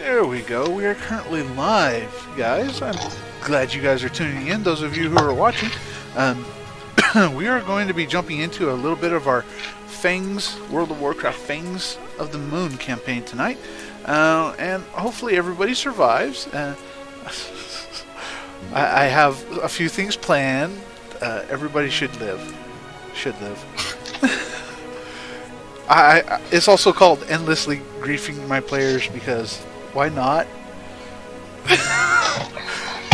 There we go. We are currently live, guys. I'm glad you guys are tuning in. Those of you who are watching, we are going to be jumping into a little bit of our Fangs, World of Warcraft Fangs of the Moon campaign tonight. And hopefully everybody survives. I have a few things planned. Everybody should live. It's also called endlessly griefing my players because why not?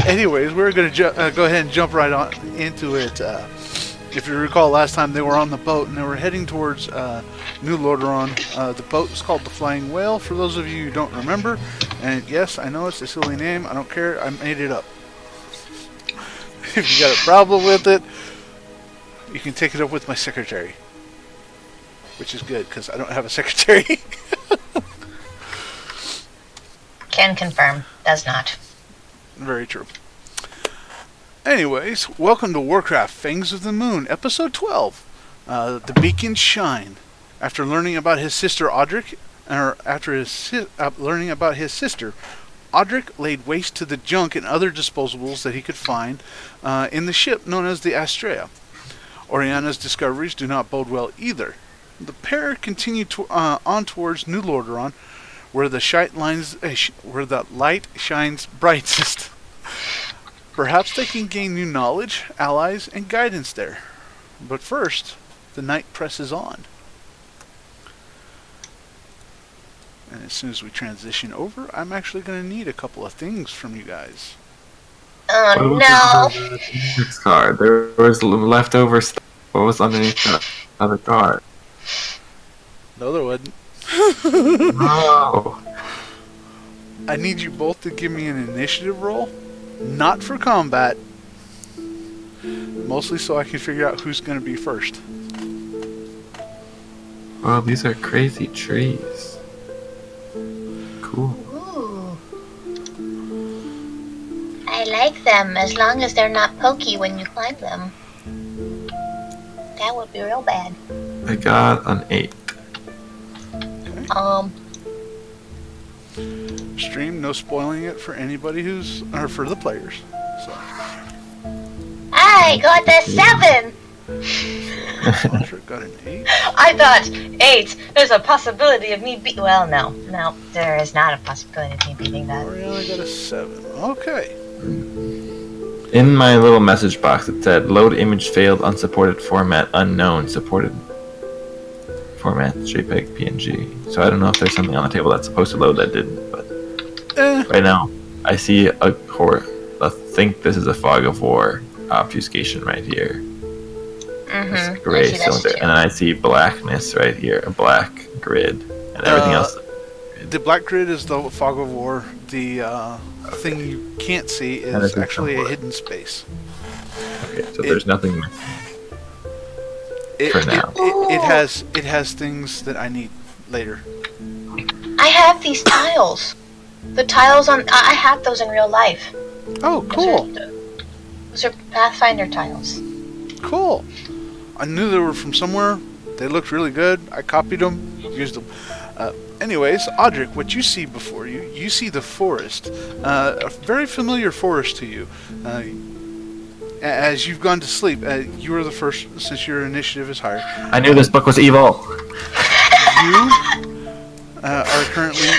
Anyways, we're going to go ahead and jump right on into it. If you recall, last time they were on the boat and they were heading towards New Lordaeron. The boat is called the Flying Whale, for those of you who don't remember. And yes, I know it's a silly name. I don't care. I made it up. If you got a problem with it, you can take it up with my secretary. Which is good, because I don't have a secretary. Can confirm. Does not. Very true. Anyways, welcome to Warcraft Fangs of the Moon, Episode 12. The Beacon Shine. After learning about his sister Audric, learning about his sister, Audric laid waste to the junk and other disposables that he could find in the ship known as the Astraea. Oriana's discoveries do not bode well either. The pair continue on towards New Lordaeron, where the light shines brightest. Perhaps they can gain new knowledge, allies, and guidance there. But first, the night presses on. And as soon as we transition over, I'm actually going to need a couple of things from you guys. Oh no! Next card. There was leftover stuff. What was underneath the other card? No, there wasn't. No. I need you both to give me an initiative roll. Not for combat. Mostly so I can figure out who's going to be first. Wow, these are crazy trees. Cool. Ooh. I like them as long as they're not pokey when you climb them. That would be real bad. I got an 8. Stream, no spoiling it for anybody for the players. So. I got a 7! Sure got an 8. I thought 8. There's a possibility of me well, no, there is not a possibility of me beating that. Oriana got a 7. Okay. In my little message box it said, load image failed, unsupported format unknown, supported format JPEG PNG. So I don't know if there's something on the table that's supposed to load that didn't, but right now I see I think this is a fog of war obfuscation right here. It's gray cylinder, and then I see blackness right here, a black grid, and everything else. The black grid is the fog of war. The thing you can't see is actually a hidden space. Okay, so there's nothing for now. It has things that I need later. I have these tiles. The tiles I have those in real life. Oh, cool. Those are Pathfinder tiles. Cool. I knew they were from somewhere. They looked really good. I copied them, used them. Anyways, Audric, what you see before you, you see the forest. A very familiar forest to you. As you've gone to sleep, you were the first, since your initiative is higher. I knew this book was evil. You are currently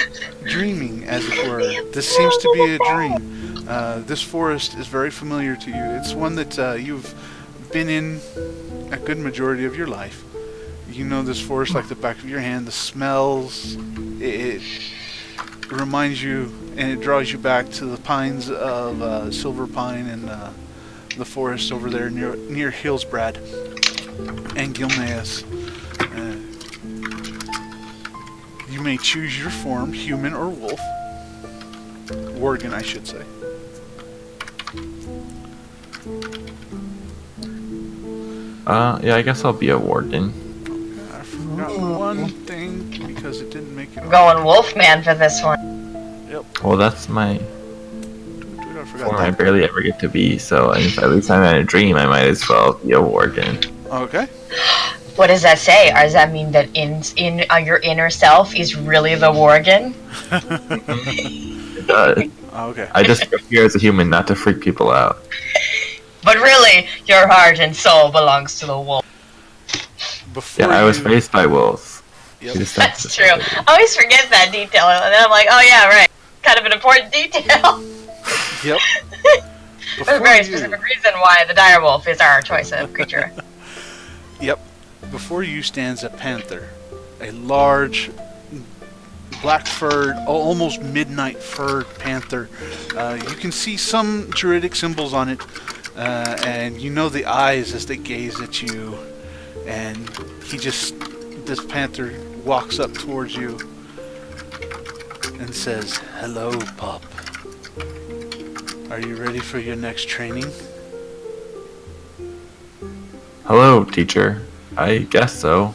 dreaming, as it were. This seems to be a dream. This forest is very familiar to you. It's one that you've been in a good majority of your life. You know this forest like the back of your hand. The smells, it reminds you and it draws you back to the pines of Silver Pine and the forest over there near Hillsbrad and Gilneas. You may choose your form, human or wolf. Worgen, I should say. Yeah, I guess I'll be a warden. I forgot one thing because it didn't make it. Going Wolfman for this one. Yep. Well, that's my I forgot form I barely ever get to be, so if every time I dream, I might as well be a warden. Okay. What does that say? Or does that mean that in your inner self is really the Worgen? It does. Okay. I just appear as a human, not to freak people out. But really, your heart and soul belongs to the wolf. Before Yeah, I was you- raised by wolves. Yep. You just That's have to- true. I always forget that detail, and then I'm like, oh yeah, right. Kind of an important detail. Yep. For a very specific reason why the direwolf is our choice of creature. Yep. Before you stands a panther, a large, black-furred, almost midnight-furred panther. You can see some druidic symbols on it, and you know the eyes as they gaze at you. And this panther walks up towards you and says, "Hello, pup. Are you ready for your next training?" Hello, teacher. I guess so.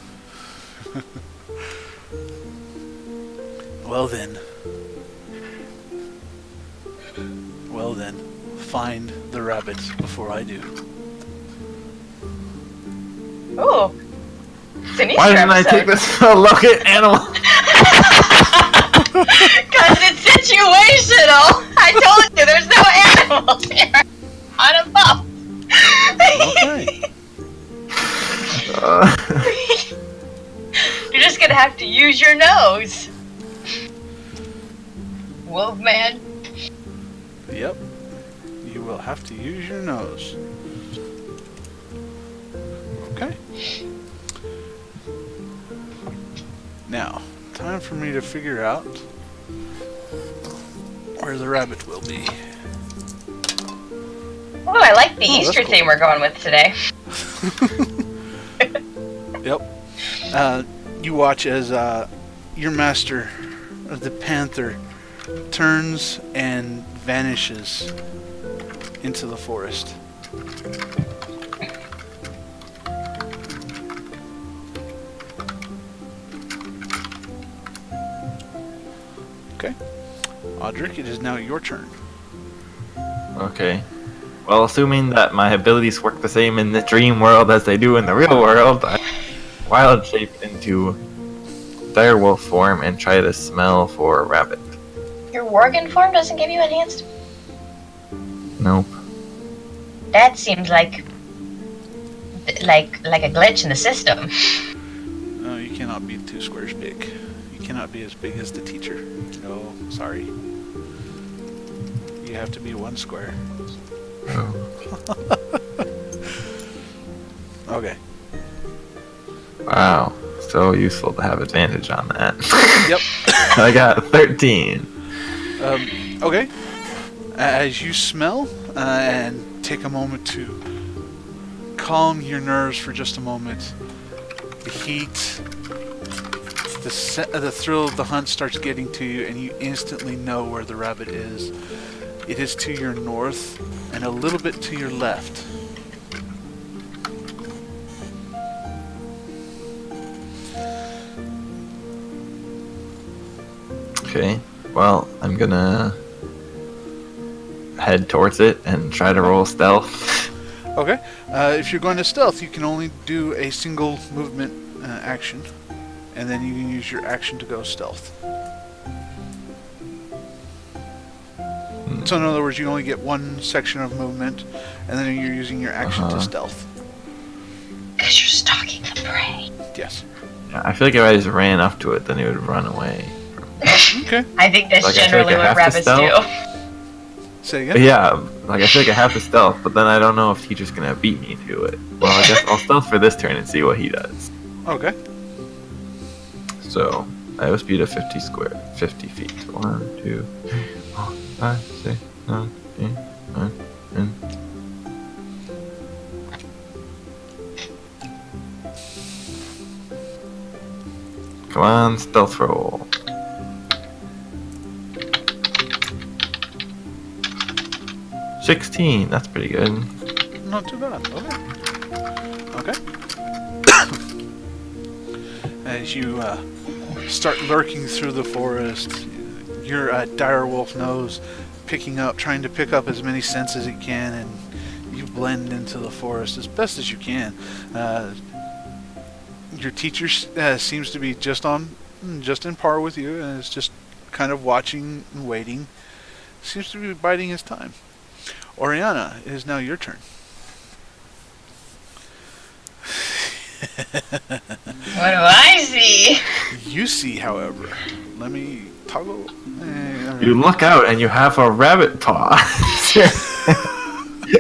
Well then. Find the rabbit before I do. Ooh. It's an Easter Why didn't I episode. take this look at animal? Because it's situational. I told you, there's no animals here. On a pup. Okay. You're just gonna have to use your nose. Wolfman. Yep. You will have to use your nose. Okay. Now, time for me to figure out where the rabbit will be. Oh, I like the Oh, that's Easter cool. theme we're going with today. Yep. You watch as your master of the panther turns and vanishes into the forest. Okay. Audric, it is now your turn. Okay. Well, assuming that my abilities work the same in the dream world as they do in the real world, I wild shape into direwolf form and try to smell for a rabbit. Your Worgen form doesn't give you enhanced? Nope. That seems like a glitch in the system. No, you cannot be 2 squares big. You cannot be as big as the teacher. No, sorry. You have to be 1 square. Okay. Wow. So useful to have advantage on that. Yep. I got 13. Okay. As you smell and take a moment to calm your nerves for just a moment, the heat, the thrill of the hunt starts getting to you, and you instantly know where the rabbit is. It is to your north and a little bit to your left. Okay. Well, I'm gonna head towards it and try to roll stealth. Okay. If you're going to stealth, you can only do a single movement action, and then you can use your action to go stealth. So in other words, you only get 1 section of movement, and then you're using your action to stealth. Because you're stalking the prey. Yes. Yeah, I feel like if I just ran up to it, then it would run away. Okay. I think that's Like, I feel like generally I what have to rabbits stealth. do. Say But again? yeah, like I feel like I have to stealth, but then I don't know if teacher's gonna beat me to it. Well, I guess I'll stealth for this turn and see what he does. Okay. So I have a speed of 50 feet. 1, 2, 3, 4, 5, 6, 7, 8, 9, 10. Come on, stealth roll. 16, that's pretty good. Not too bad. Okay. Okay. As you start lurking through the forest, your direwolf nose trying to pick up as many scents as it can, and you blend into the forest as best as you can. Your teacher seems to be just in par with you, and is just kind of watching and waiting. Seems to be biding his time. Oriana, it is now your turn. What do I see? You see, however, let me toggle. You look out and you have a rabbit paw.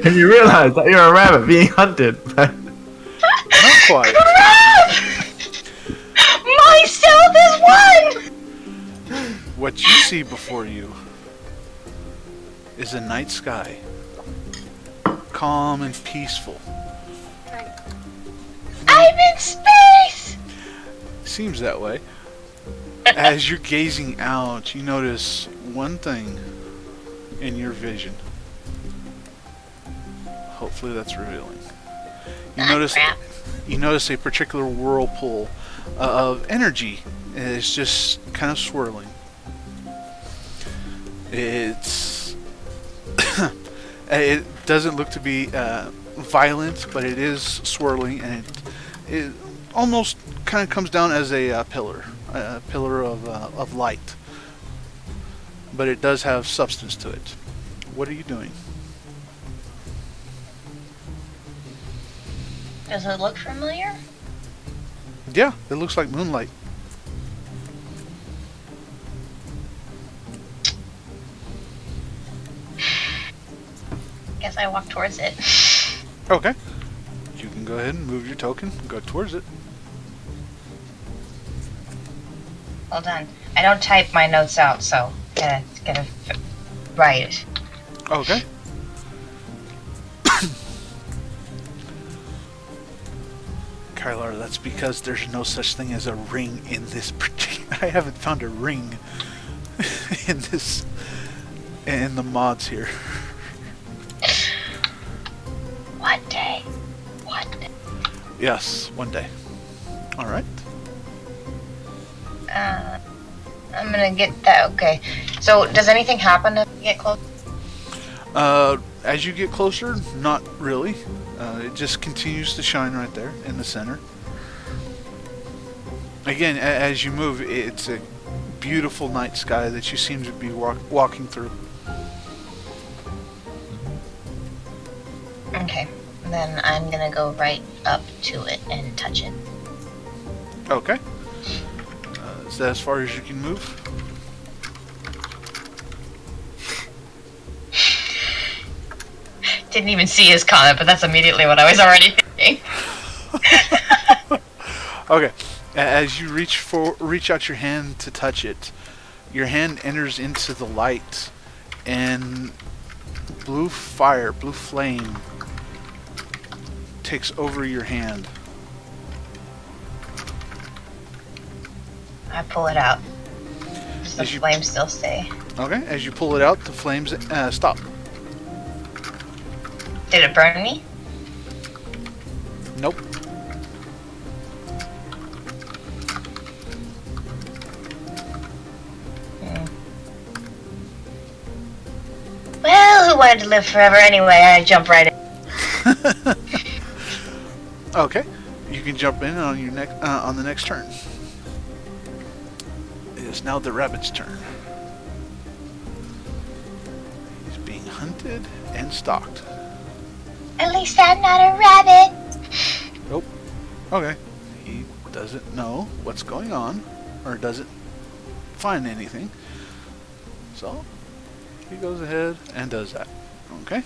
And you realize that you're a rabbit being hunted. Not quite. Crap! My stealth is 1! What you see before you is a night sky, calm and peaceful. I'm in space! Seems that way. As you're gazing out, you notice one thing in your vision. Hopefully that's revealing. You notice a particular whirlpool of energy. It's just kind of swirling. It doesn't look to be violent, but it is swirling, and it almost kind of comes down as a pillar of light. But it does have substance to it. What are you doing? Does it look familiar? Yeah, it looks like moonlight. Guess I walk towards it. Okay. You can go ahead and move your token and go towards it. Hold on. I don't type my notes out, so gotta write it. Okay. Kylar, that's because there's no such thing as a ring in this particular... I haven't found a ring in the mods here. One day. One day. Yes, one day. Alright. I'm gonna get that. Okay. So, does anything happen if we get close? As you get closer, not really. It just continues to shine right there in the center. Again, as you move, it's a beautiful night sky that you seem to be walking through. Okay. Then I'm gonna go right up to it and touch it. Okay. Is that as far as you can move? Didn't even see his comment, but that's immediately what I was already thinking. Okay. As you reach out your hand to touch it, your hand enters into the light, and blue flame takes over your hand. I pull it out. Does the flame still stay? Okay. As you pull it out, the flames stop. Did it burn me? Nope. Well, who wanted to live forever anyway? I jump right in. Okay. You can jump in on your on the next turn. It is now the rabbit's turn. He's being hunted and stalked. At least I'm not a rabbit. Nope. Okay. He doesn't know what's going on, or doesn't find anything. So, he goes ahead and does that. Okay.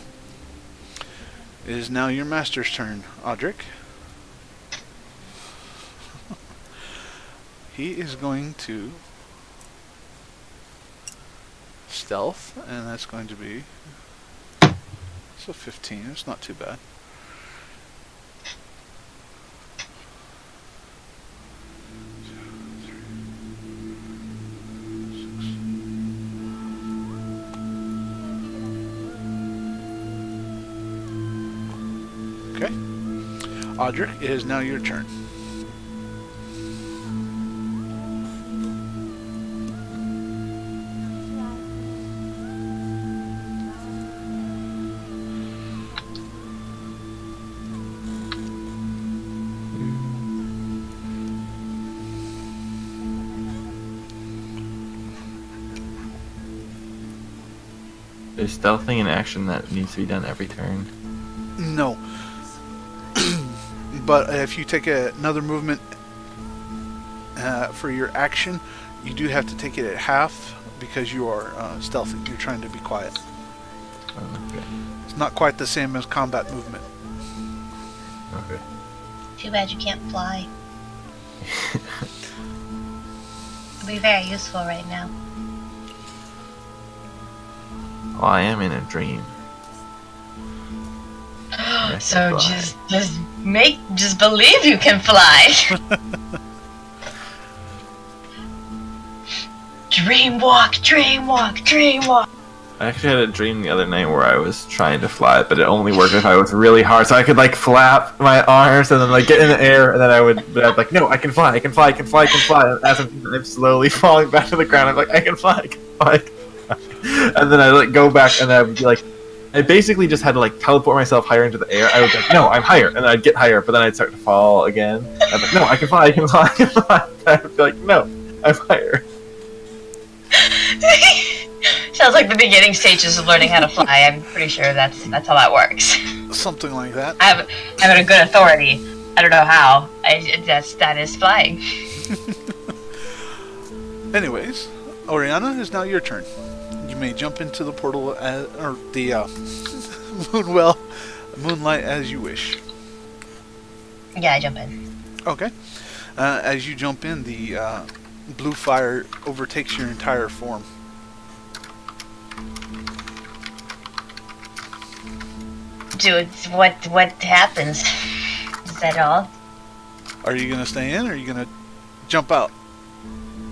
It is now your master's turn, Audric. He is going to stealth, and that's going to be... So 15, it's not too bad. Okay. Audric, it is now your turn. Is stealthing an action that needs to be done every turn? No. But if you take another movement for your action, you do have to take it at half because you are stealthy. You're trying to be quiet. Okay. It's not quite the same as combat movement. Okay. Too bad you can't fly. It'd be very useful right now. Well, I am in a dream. I can So fly. just believe you can fly. Dream walk, dream walk, dream walk. I actually had a dream the other night where I was trying to fly, but it only worked if I was really hard. So I could like flap my arms and then like get in the air, and then but I'd like, no, I can fly, I can fly, I can fly, I can fly. And as I'm slowly falling back to the ground, I'm like, I can fly, I can fly, I can fly. And then I like go back, and I would be like, I basically just had to like teleport myself higher into the air. I would be like, no, I'm higher, and then I'd get higher, but then I'd start to fall again. I'd be like, no, I can fly, I can fly, I can fly. And I would be like, no, I'm higher. Sounds like the beginning stages of learning how to fly. I'm pretty sure that's how that works. Something like that. I have a good authority. I don't know how. That is flying. Anyways, Oriana, is now your turn. You may jump into the portal or the moonlight as you wish. Yeah, I jump in. Okay. As you jump in, the blue fire overtakes your entire form. Dude, what happens? Is that all? Are you gonna stay in, or are you gonna jump out?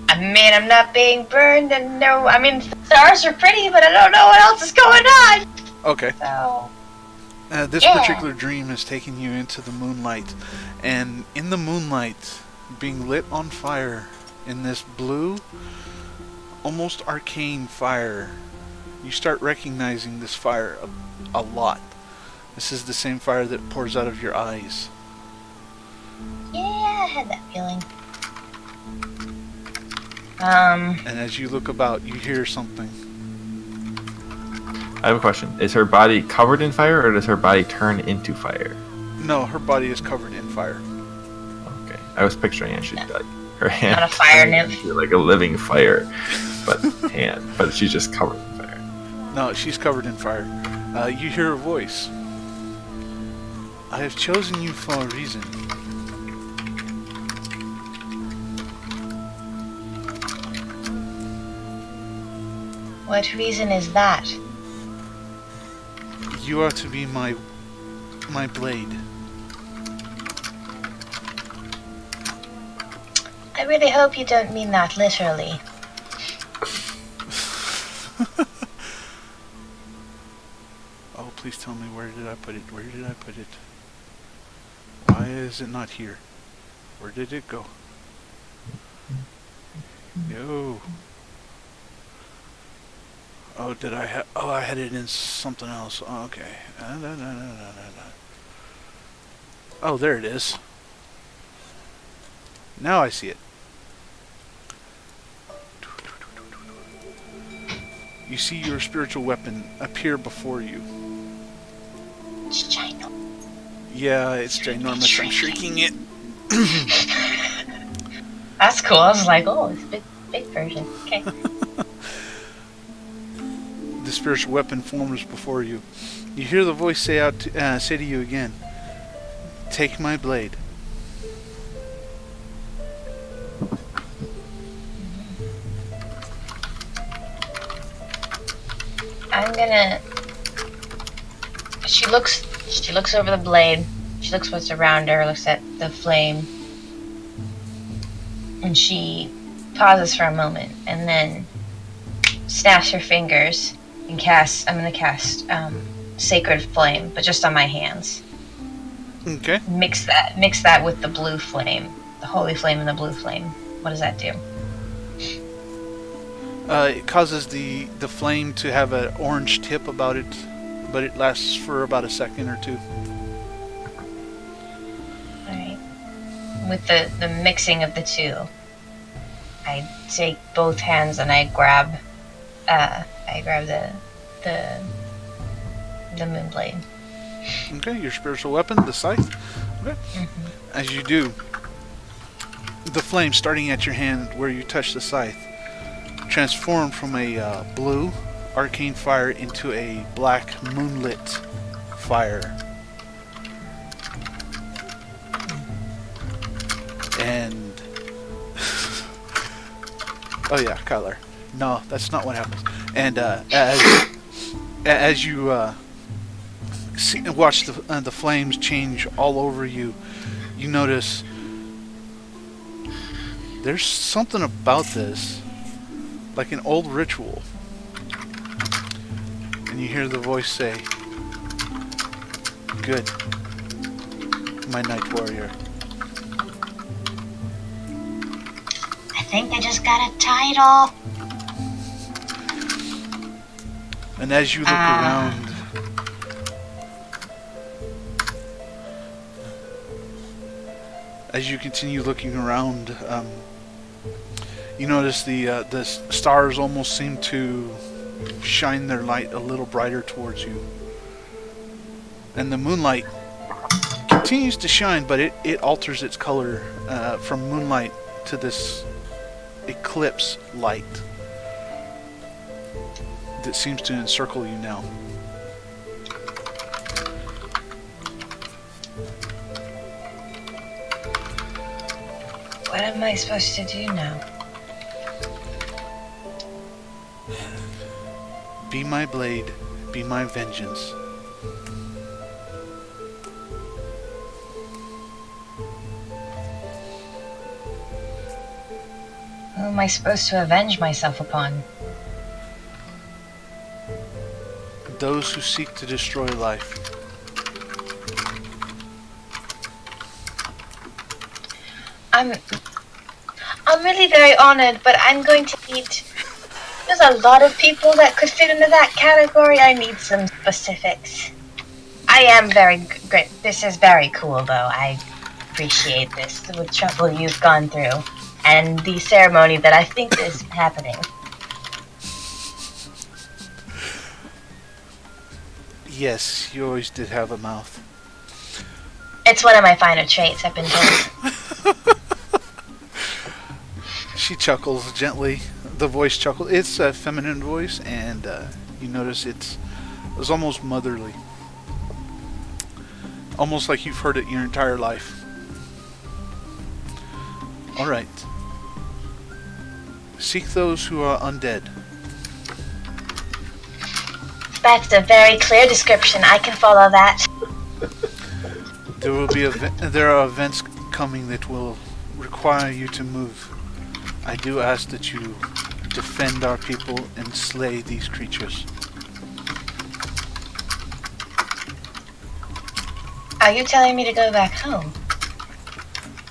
I mean, I'm not being burned, and no, I mean, the stars are pretty, but I don't know what else is going on. Okay. So, This Yeah. particular dream is taking you into the moonlight, and in the moonlight, being lit on fire, in this blue, almost arcane fire, you start recognizing this fire a lot. This is the same fire that pours out of your eyes. Yeah, I had that feeling. And as you look about, you hear something. I have a question. Is her body covered in fire, or does her body turn into fire? No, her body is covered in fire. Okay. I was picturing it. She'd like her hand Not a fire turned nymph. into, like a living fire, but but she's just covered in fire. No, she's covered in fire. You hear a voice. I have chosen you for a reason. What reason is that? You are to be my blade. I really hope you don't mean that literally. Oh, please tell me, where did I put it? Where did I put it? Why is it not here? Where did it go? Yo. Oh, did I have... Oh, I had it in something else. Oh, okay. Oh, there it is. Now I see it. You see your spiritual weapon appear before you. It's ginormous. Yeah, it's ginormous. I'm shrieking it. That's cool. I was like, oh, it's a big version. Okay. The spiritual weapon forms before you. You hear the voice say to you again, "Take my blade." I'm gonna. She looks over the blade. She looks what's around her. Looks at the flame, and she pauses for a moment, and then snaps her fingers and casts. I'm gonna cast sacred flame, but just on my hands. Okay. Mix that with the blue flame, the holy flame and the blue flame. What does that do? It causes the flame to have an orange tip about it, but it lasts for about a second or two. Alright. With the mixing of the two, I take both hands and I grab the the moonblade. Okay, your spiritual weapon, the scythe. Okay. As you do, the flame starting at your hand where you touch the scythe transform from a blue arcane fire into a black moonlit fire. And oh yeah, color. No, that's not what happens. And as you watch the flames change all over you, you notice there's something about this, like an old ritual. And you hear the voice say, "Good, my night warrior." I think I just got a title. And as you look around, as you continue looking around, you notice the stars almost seem to shine their light a little brighter towards you. And the moonlight continues to shine, but it alters its color from moonlight to this eclipse light that seems to encircle you now. What am I supposed to do now? Be my blade, be my vengeance. Who am I supposed to avenge myself upon? Those who seek to destroy life. I'm really very honored, but I'm going to need... There's a lot of people that could fit into that category. I need some specifics. I am very great. This is very cool, though. I appreciate this, the trouble you've gone through, and the ceremony that I think is happening. Yes, you always did have a mouth. It's one of my finer traits, I've been told. She chuckles gently. The voice chuckles. It's a feminine voice, and you notice it's almost motherly. Almost like you've heard it your entire life. Alright. Seek those who are undead. That's a very clear description. I can follow that. There are events coming that will require you to move. I do ask that you defend our people and slay these creatures. Are you telling me to go back home?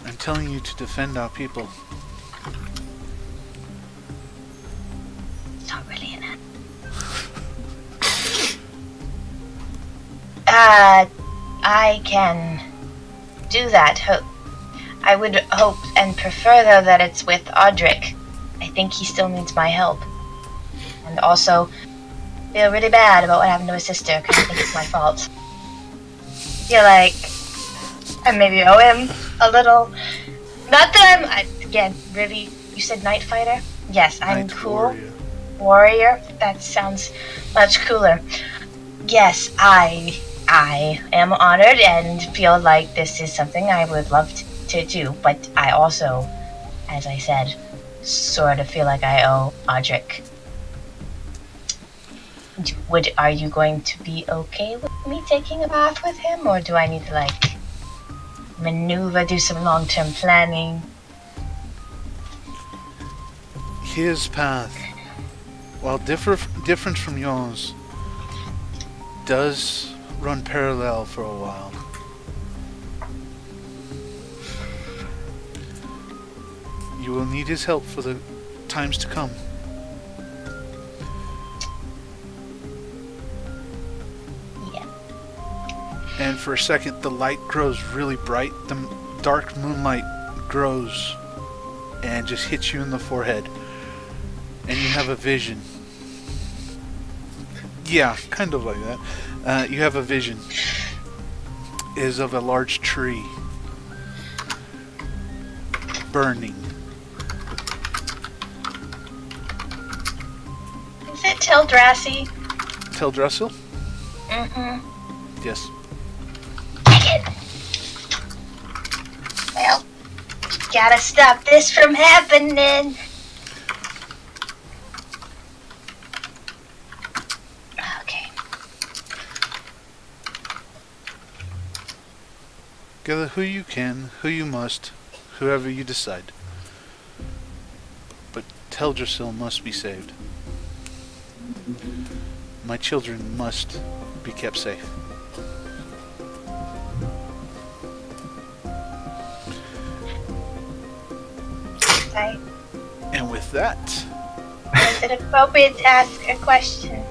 I'm telling you to defend our people. It's not really an ad. I can do that. I would hope and prefer, though, that it's with Audric. I think he still needs my help. And also, feel really bad about what happened to his sister, because I think it's my fault. Feel like I maybe owe him a little. Not that again, really, you said Night Fighter? Yes, I'm Night cool. Warrior? That sounds much cooler. Yes, I am honored and feel like this is something I would love to do, but I also, as I said, sort of feel like I owe Audric. Are you going to be okay with me taking a bath with him, or do I need to, maneuver, do some long-term planning? His path, while different from yours, does run parallel for a while. You will need his help for the times to come. Yeah. And for a second, the light grows really bright. The dark moonlight grows and just hits you in the forehead. And you have a vision. Yeah, kind of like that. You have a vision. It is of a large tree. Burning. Is it Teldrassi? Teldrassil? Mm-hmm. Yes. Dang it. Well, gotta stop this from happening. Okay. Gather who you can, who you must, whoever you decide. But Teldrassil must be saved. My children must be kept safe. Right. And with that, Is it appropriate to ask a question?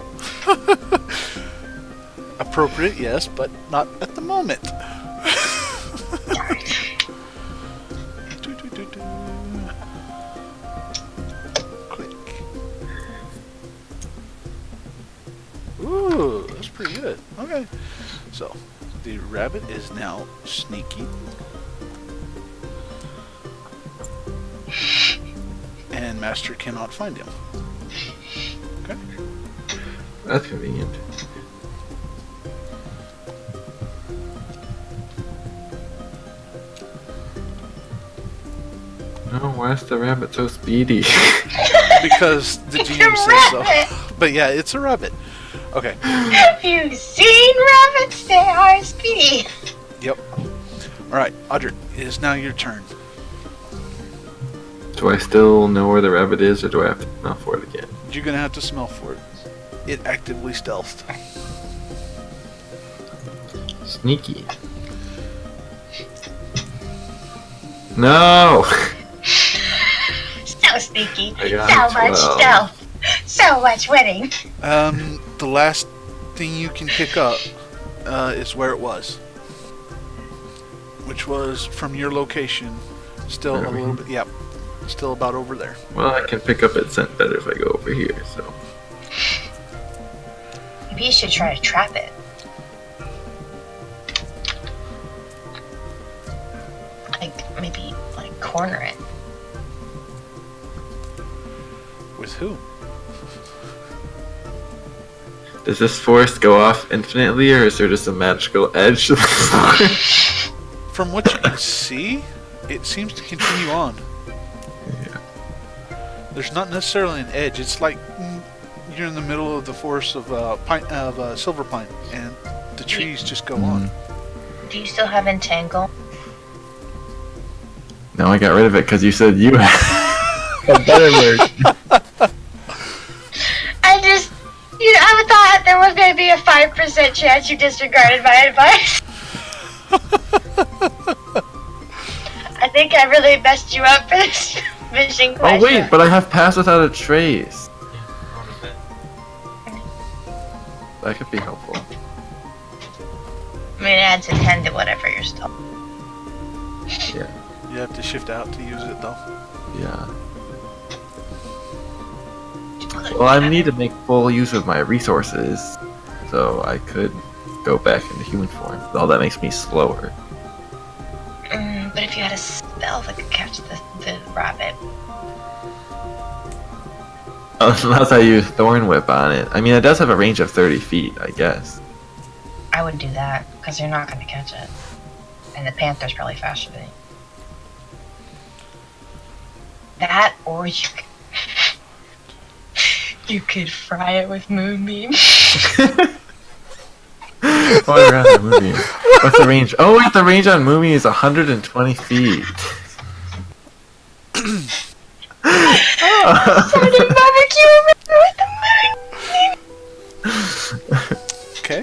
appropriate, yes, but not at the moment. Darn. Do. Click. Ooh, that's pretty good. Okay. So, the rabbit is now sneaky. And Master cannot find him. Okay. That's convenient. No, why is the rabbit so speedy? Because the It's a GM says so. rabbit. But yeah, it's a rabbit. Okay. Have you seen rabbits? They are speedy. Yep. Alright, Audric, it is now your turn. Do I still know where the rabbit is, or do I have to smell for it again? You're gonna have to smell for it. It actively stealthed. Sneaky. No! So sneaky. I got So much 12. stealth. So much winning. The last thing you can pick up is where it was. Which was from your location. Still a little bit, yep. Still about over there. Well, I can pick up its scent better if I go over here, so. Maybe you should try to trap it. Like, maybe, like, corner it. With who? Does this forest go off infinitely, or is there just a magical edge to the forest? From what you can see, it seems to continue on. Yeah. There's not necessarily an edge. It's like you're in the middle of the forest of silver pine, and the trees just go on. Do you still have Entangle? No, I got rid of it because you said you had a better word. I just, I thought there was going to be a 5% chance you disregarded my advice. I think I really messed you up for this fishing question. Oh wait, but I have pass without a trace. That could be helpful. I mean, it adds a 10 to whatever you're still. Yeah. You have to shift out to use it, though. Yeah. Well, I need to make full use of my resources, so I could go back into human form. All that makes me slower. But if you had a spell that could catch the rabbit. Unless I use Thorn Whip on it. I mean, it does have a range of 30 feet, I guess. I would do that, because you're not going to catch it. And the panther's probably faster than you. That, or you could fry it with moonbeam. Why rather Moonbeam? What's the range? Oh wait, the range on Moonbeam is 120 feet. Started barbecue with the moonbeam. Okay.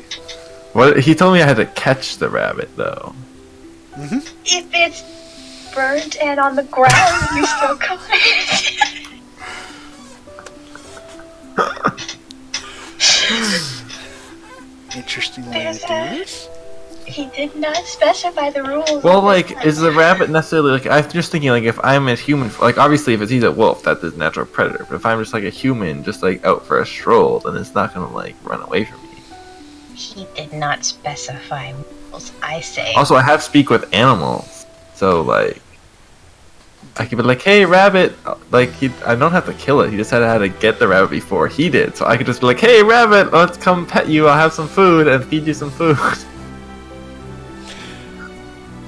What? He told me I had to catch the rabbit, though. If it's burnt and on the ground, you still caught it. Interesting way to There's do that. this. He did not specify the rules. Well, like, is the rabbit necessarily like? I'm just thinking like if I'm a human, like obviously if he's a wolf, that's his natural predator. But if I'm just like a human, just like out for a stroll, then it's not gonna like run away from me. He did not specify rules, I say. Also, I have speak with animals, so like, I could be like, "Hey, rabbit!" Like, I don't have to kill it. He just had to get the rabbit before he did, so I could just be like, "Hey, rabbit, let's come pet you. I'll have some food and feed you some food."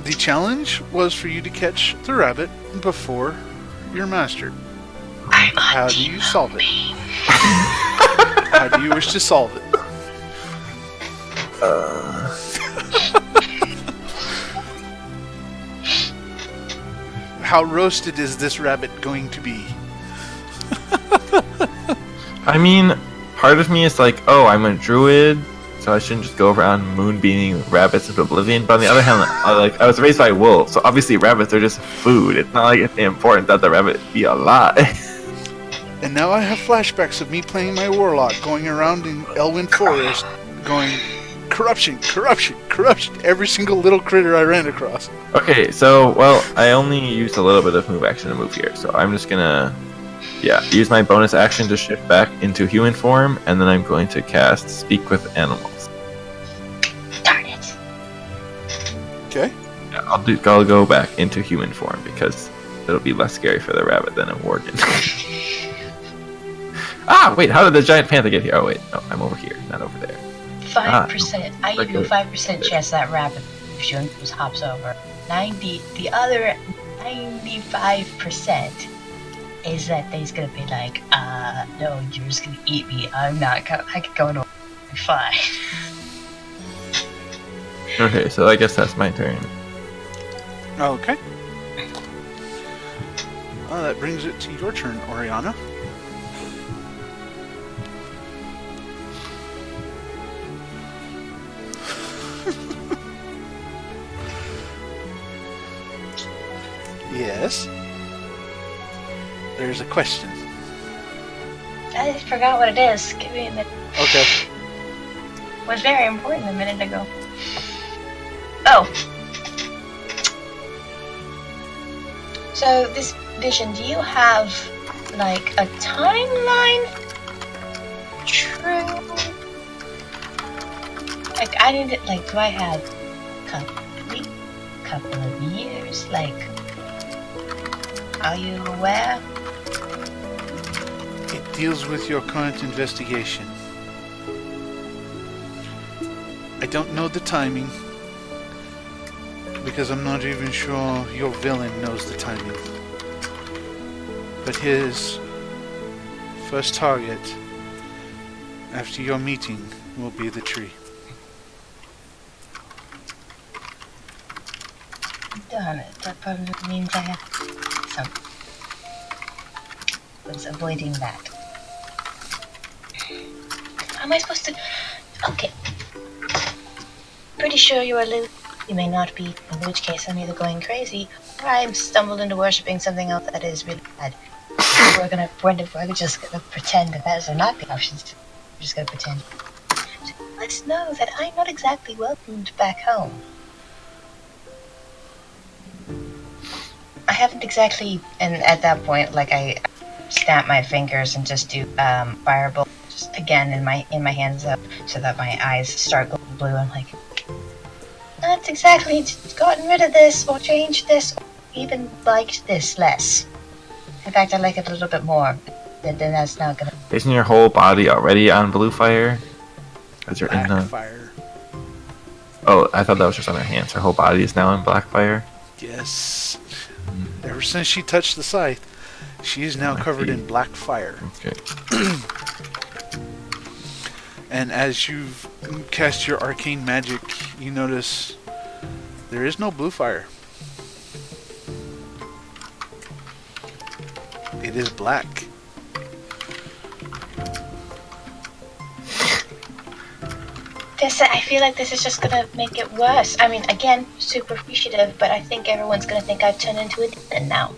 The challenge was for you to catch the rabbit before your master. How do you solve it? How do you wish to solve it? How roasted is this rabbit going to be? I mean, part of me is like, oh, I'm a druid, so I shouldn't just go around moonbeaming rabbits into oblivion. But on the other hand, I was raised by wolves, so obviously rabbits are just food. It's not like it's important that the rabbit be alive. And now I have flashbacks of me playing my warlock, going around in Elwyn Forest, going, corruption, corruption, corruption, every single little critter I ran across. Okay, so, well, I only used a little bit of move action to move here, so I'm just gonna, use my bonus action to shift back into human form, and then I'm going to cast Speak with Animals. Darn it. Okay. Yeah, I'll go back into human form, because it'll be less scary for the rabbit than a worgen. Wait, how did the giant panther get here? Oh, wait, no, I'm over here, not over there. 5%. I give you a 5% chance that rabbit moves you and just hops over. The other 95% is that they's gonna be like, no, you're just gonna eat me. I could go into fine. Okay, so I guess that's my turn. Okay. That brings it to your turn, Oriana. Yes. There's a question. I just forgot what it is. Give me a minute. Okay. It was very important a minute ago. Oh. So, this vision, do you have, like, a timeline? True. Like, I need it, like, do I have a couple of years? Like, are you aware? It deals with your current investigation. I don't know the timing, because I'm not even sure your villain knows the timing. But his first target after your meeting will be the tree. Darn it, that probably means I have some. I was avoiding that. How am I supposed to... Okay. Pretty sure you are Lou. You may not be, in which case I'm either going crazy or I'm stumbled into worshipping something else that is really bad. We're just gonna pretend that those are not the options. We're just gonna pretend. So let's know that I'm not exactly welcomed back home. I haven't exactly, and at that point, like, I snap my fingers and just do fireball, just again in my hands up, so that my eyes start going blue. I'm like, not exactly gotten rid of this or changed this or even liked this less. In fact, I like it a little bit more. Then that's not gonna. Isn't your whole body already on blue fire? As you're Black in the fire. Oh, I thought that was just on her hands. Her whole body is now in black fire. Yes. Ever since she touched the scythe, she is now covered in black fire. Okay. And as you've cast your arcane magic, you notice there is no blue fire. It is black. I feel like this is just gonna make it worse. I mean, again, super appreciative, but I think everyone's gonna think I've turned into a demon now.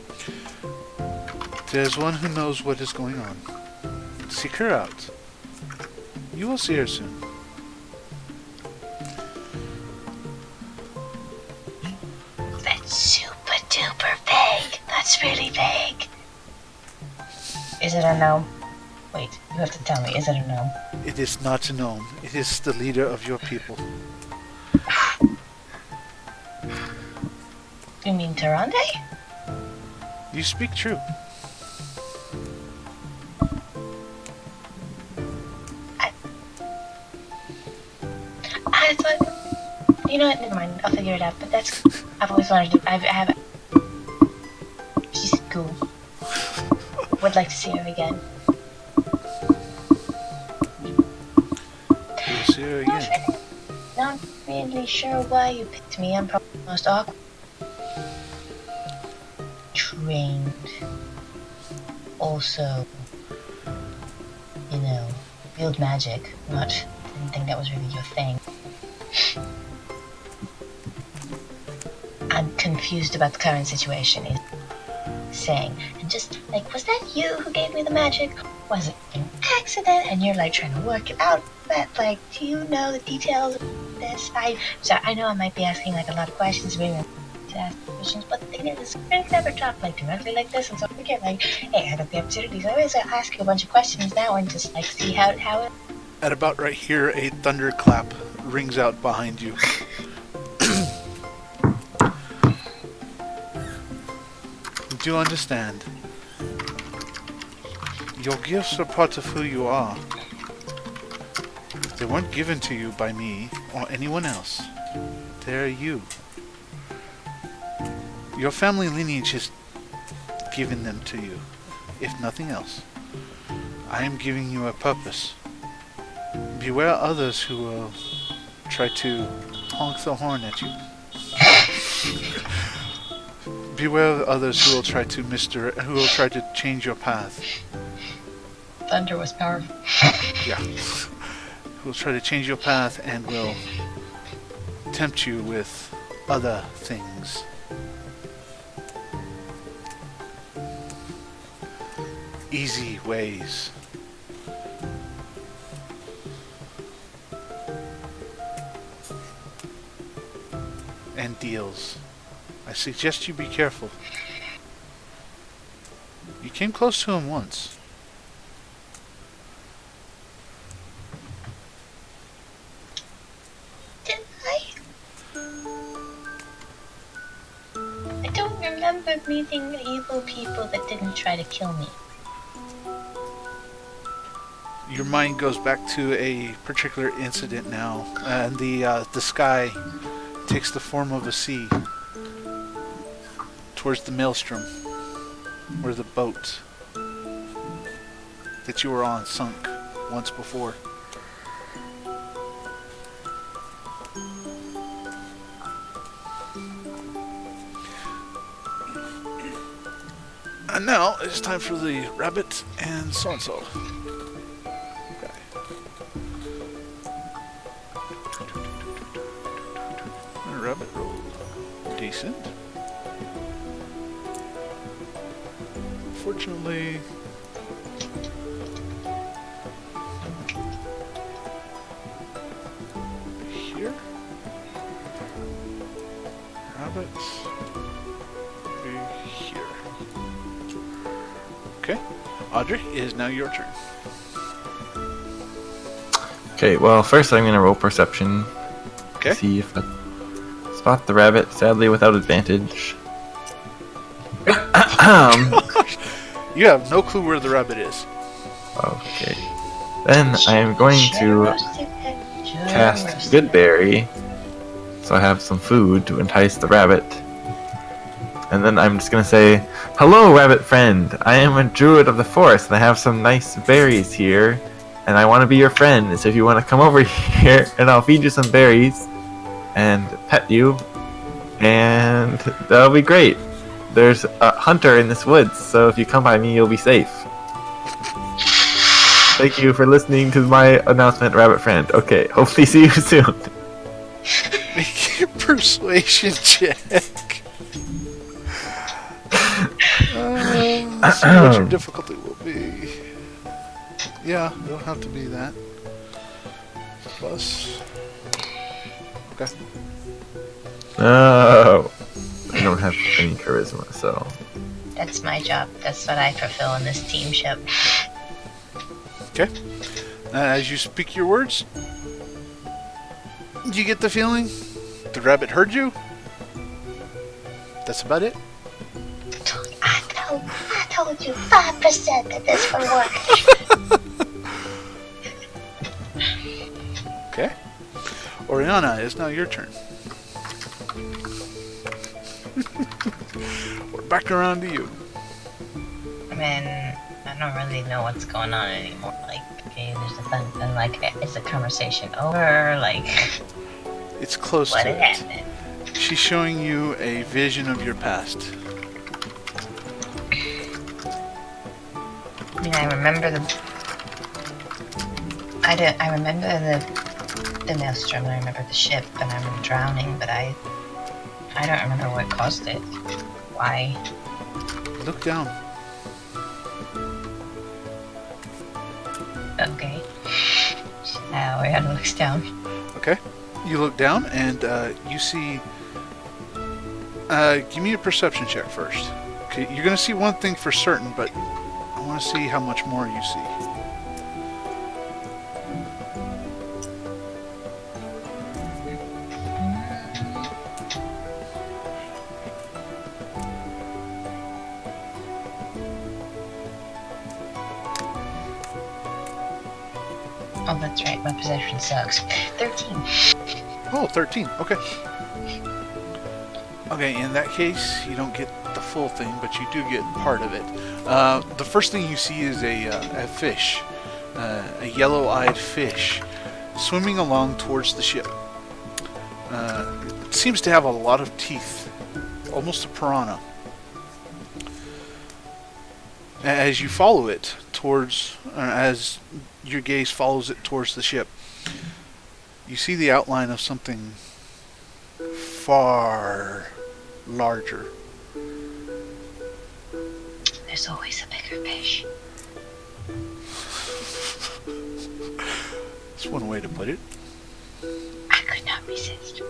There's one who knows what is going on. Seek her out. You will see her soon. it a gnome? Wait, you have to tell me. Is it a gnome? It is not a gnome. It is the leader of your people. You mean Tarande? You speak true. I thought... You know what? Never mind. I'll figure it out. But that's... I've always wanted to... I have... She's cool. Would like to see her again. We'll see her again. Not really sure why you picked me. I'm probably the most awkward. Trained. Also, you know, field magic. Didn't think that was really your thing. I'm confused about the current situation. Is saying, and just like, was that you who gave me the magic? Was it an accident? And you're like trying to work it out. But like, do you know the details of this? I know I might be asking like a lot of questions, maybe to ask questions, but the thing is, I've never talked like directly like this, and so I get like, hey, I got the opportunity, so I always ask you a bunch of questions now and just like see how it. At about right here, a thunderclap rings out behind you. Do you understand? Your gifts are part of who you are. They weren't given to you by me or anyone else. They're you. Your family lineage has given them to you, if nothing else. I am giving you a purpose. Beware others who will try to honk the horn at you. Beware of others who will try to change your path. Thunder was powerful. Yeah. Who will try to change your path and will tempt you with other things. Easy ways. And deals. I suggest you be careful. You came close to him once. Did I? I don't remember meeting evil people that didn't try to kill me. Your mind goes back to a particular incident now, and the sky takes the form of a sea towards the maelstrom, where the boat that you were on sunk once before. And now it's time for the rabbit and so-and-so. Rabbit roll. Decent. Unfortunately, here. Rabbits. Be here. Okay. Audric, it is now your turn. Okay, well, first I'm gonna roll perception. Okay. See if I spot the rabbit, sadly without advantage. You have no clue where the rabbit is. Okay. Then I am going to cast Goodberry, so I have some food to entice the rabbit. And then I'm just gonna say, "Hello, rabbit friend. I am a druid of the forest, and I have some nice berries here, and I want to be your friend. So if you want to come over here, and I'll feed you some berries and pet you, and that'll be great. There's a hunter in this woods, so if you come by me, you'll be safe. Thank you for listening to my announcement, rabbit friend. Okay, hopefully see you soon." Make a persuasion check. See what your difficulty will be. Yeah, it'll have to be that. Plus. Okay. Oh, I don't have any charisma, so That's my job. That's what I fulfill in this teamship. Okay. As you speak your words, you get the feeling the rabbit heard you. That's about it. I told you 5% that this would work. Okay. Oriana, it's now your turn. We're back around to you. I mean, I don't really know what's going on anymore. Like, okay, there's a fun, and like, is the conversation over? Like, It's close what to had it. happened? She's showing you a vision of your past. I mean, I remember the maelstrom, and I remember the ship, and I remember drowning, but I don't remember what caused it. Why? Look down. Okay. Oriana looks down. Okay. You look down and you see. Give me a perception check first. Okay, you're gonna see one thing for certain, but I want to see how much more you see. Oh, that's right. My perception sucks. 13. Oh, 13. Okay. Okay, in that case, you don't get the full thing, but you do get part of it. The first thing you see is a fish, a yellow-eyed fish, swimming along towards the ship. It seems to have a lot of teeth, almost a piranha. As you follow it towards, as your gaze follows it towards the ship, you see the outline of something far larger. There's always a bigger fish. That's one way to put it. I could not resist.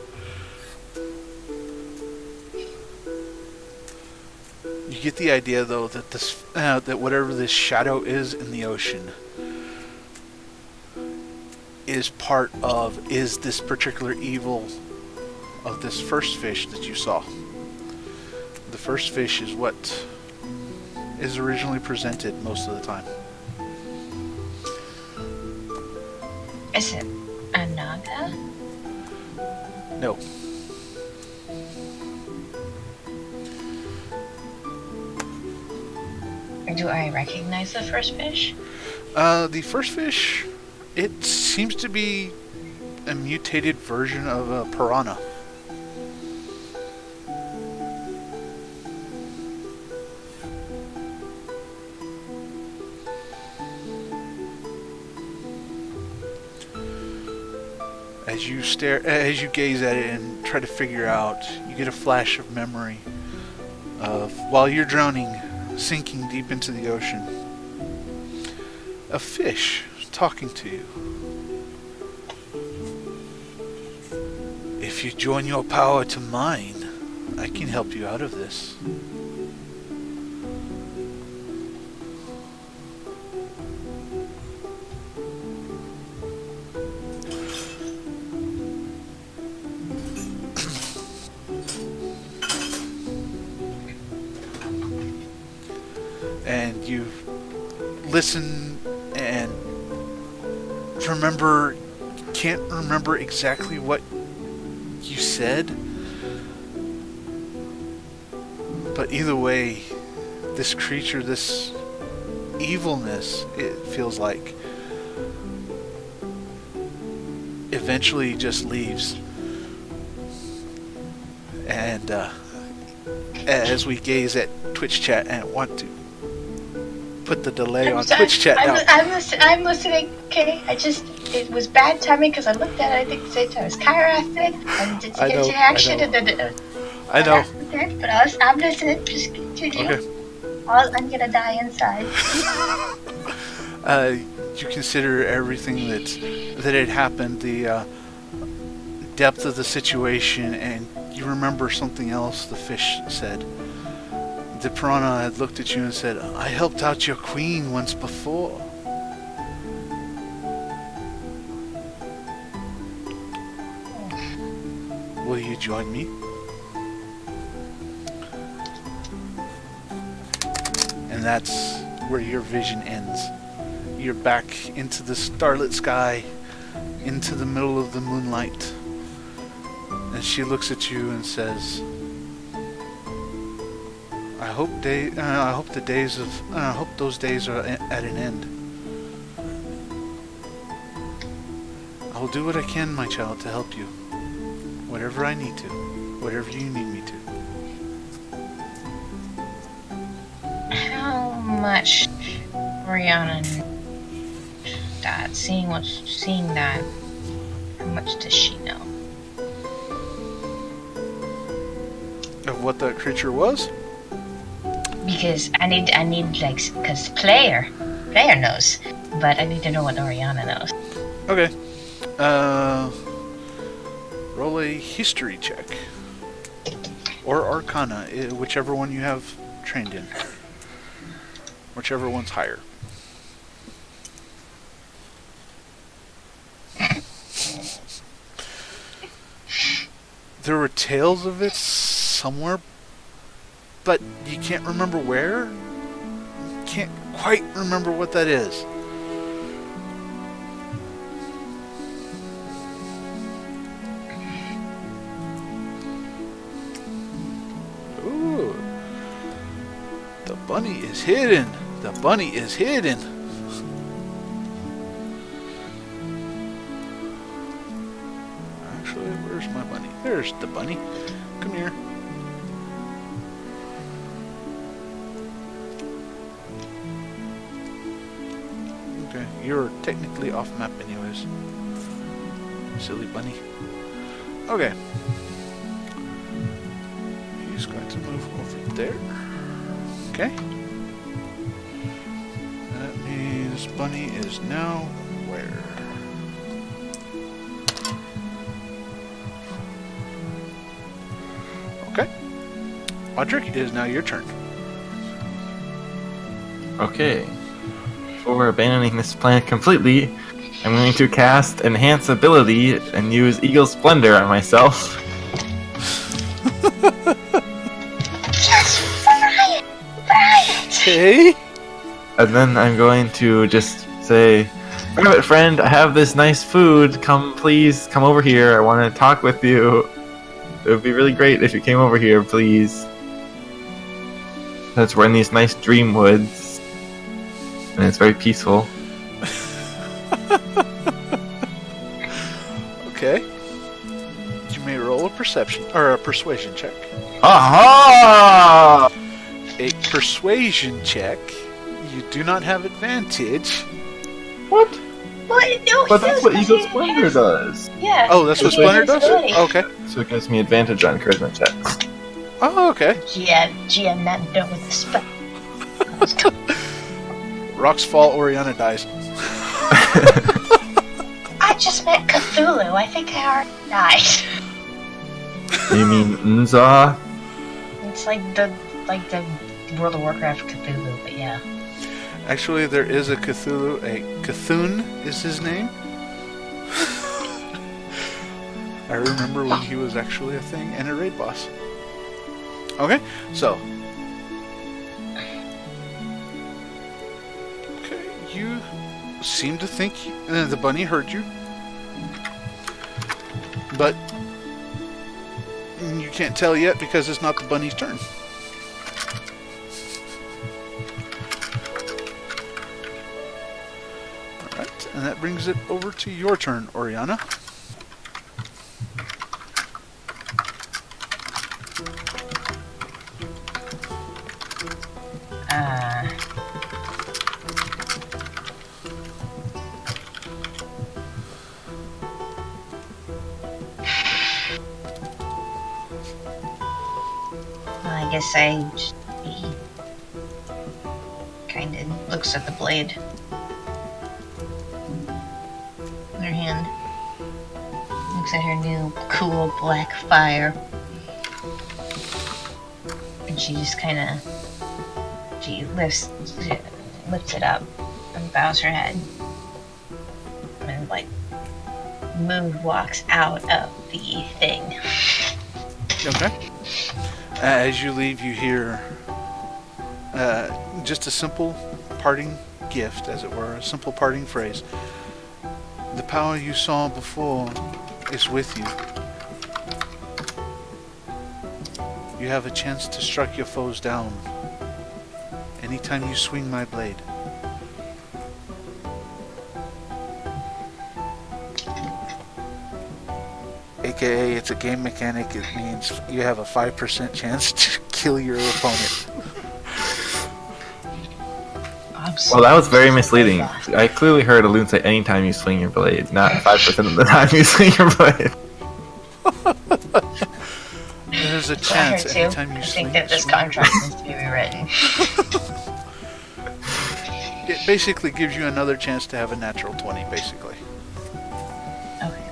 You get the idea, though, that this, that whatever this shadow is in the ocean is part of this particular evil of this first fish that you saw. The first fish is what is originally presented most of the time. Is it a naga? No. Do I recognize the first fish? The first fish, it seems to be a mutated version of a piranha. As you gaze at it and try to figure out, you get a flash of memory of while you're drowning, sinking deep into the ocean, a fish talking to you. If you join your power to mine, I can help you out of this. And you listen and can't remember exactly what you said, but either way, this creature, this evilness, it feels like, eventually just leaves. And as we gaze at Twitch chat and want to put the delay on Twitch chat now. I'm listening. Okay, it was bad timing because I looked at it. I think at the same time as Kyra asked it, and did you get your action? I know. But I'm listening. Just continue. Okay. I'm gonna die inside. You consider everything that had happened, the depth of the situation, and you remember something else the fish said. the piranha had looked at you and said, I helped out your queen once before. Will you join me? And that's where your vision ends. You're back into the starlit sky, into the middle of the moonlight. And she looks at you and says, I hope those days are at an end. I'll do what I can, my child, to help you. Whatever I need to. Whatever you need me to. How much Oriana that seeing that, how much does she know? Of what that creature was? Because I need like, because player knows, but I need to know what Oriana knows. Okay. Roll a history check. Or arcana, whichever one you have trained in. Whichever one's higher. There were tales of it somewhere, but you can't remember where? You can't quite remember what that is. Ooh. The bunny is hidden. The bunny is hidden. Actually, where's my bunny? There's the bunny. Come here. Okay, you're technically off map anyways. Silly bunny. Okay. He's going to move over there. Okay. That means bunny is now where? Okay. Audric, it is now your turn. Okay. Before abandoning this planet completely, I'm going to cast Enhance Ability and use Eagle Splendor on myself. Yes, Brian! Okay. And then I'm going to just say, Rabbit friend, I have this nice food. Please come over here. I want to talk with you. It would be really great if you came over here, please. Since we're in these nice dream woods. And it's very peaceful. Okay. You may roll a perception or a persuasion check. Aha! A persuasion check. You do not have advantage. What? What? No, But that's what Eagle Splendor does. Yeah. Oh, that's what Splendor does? Ability. Okay. So it gives me advantage on charisma checks. Oh, okay. Gia not done with the spell. Rocks fall, Oriana dies. I just meant Cthulhu. I think I already died. You mean Nza? It's like the World of Warcraft Cthulhu, but yeah. Actually, there is a Cthulhu. A Cthulhu is his name. I remember when he was actually a thing and a raid boss. Okay, so. Okay, you seem to think the bunny heard you. But you can't tell yet because it's not the bunny's turn. Alright, and that brings it over to your turn, Oriana. I guess he kind of looks at the blade in her hand. Looks at her new cool black fire. And she just kind of She lifts it up and bows her head. And like moon walks out of the thing. Okay. As you leave, you hear just a simple parting gift, as it were, a simple parting phrase. The power you saw before is with you. You have a chance to strike your foes down anytime you swing my blade. AKA, it's a game mechanic. It means you have a 5% chance to kill your opponent. Well, that was very misleading. I clearly heard a loon say anytime you swing your blade, not 5% of the time you swing your blade. There's a I heard chance too. anytime you I swing. think that this contract needs to be rewritten. It basically gives you another chance to have a natural 20, basically. Okay.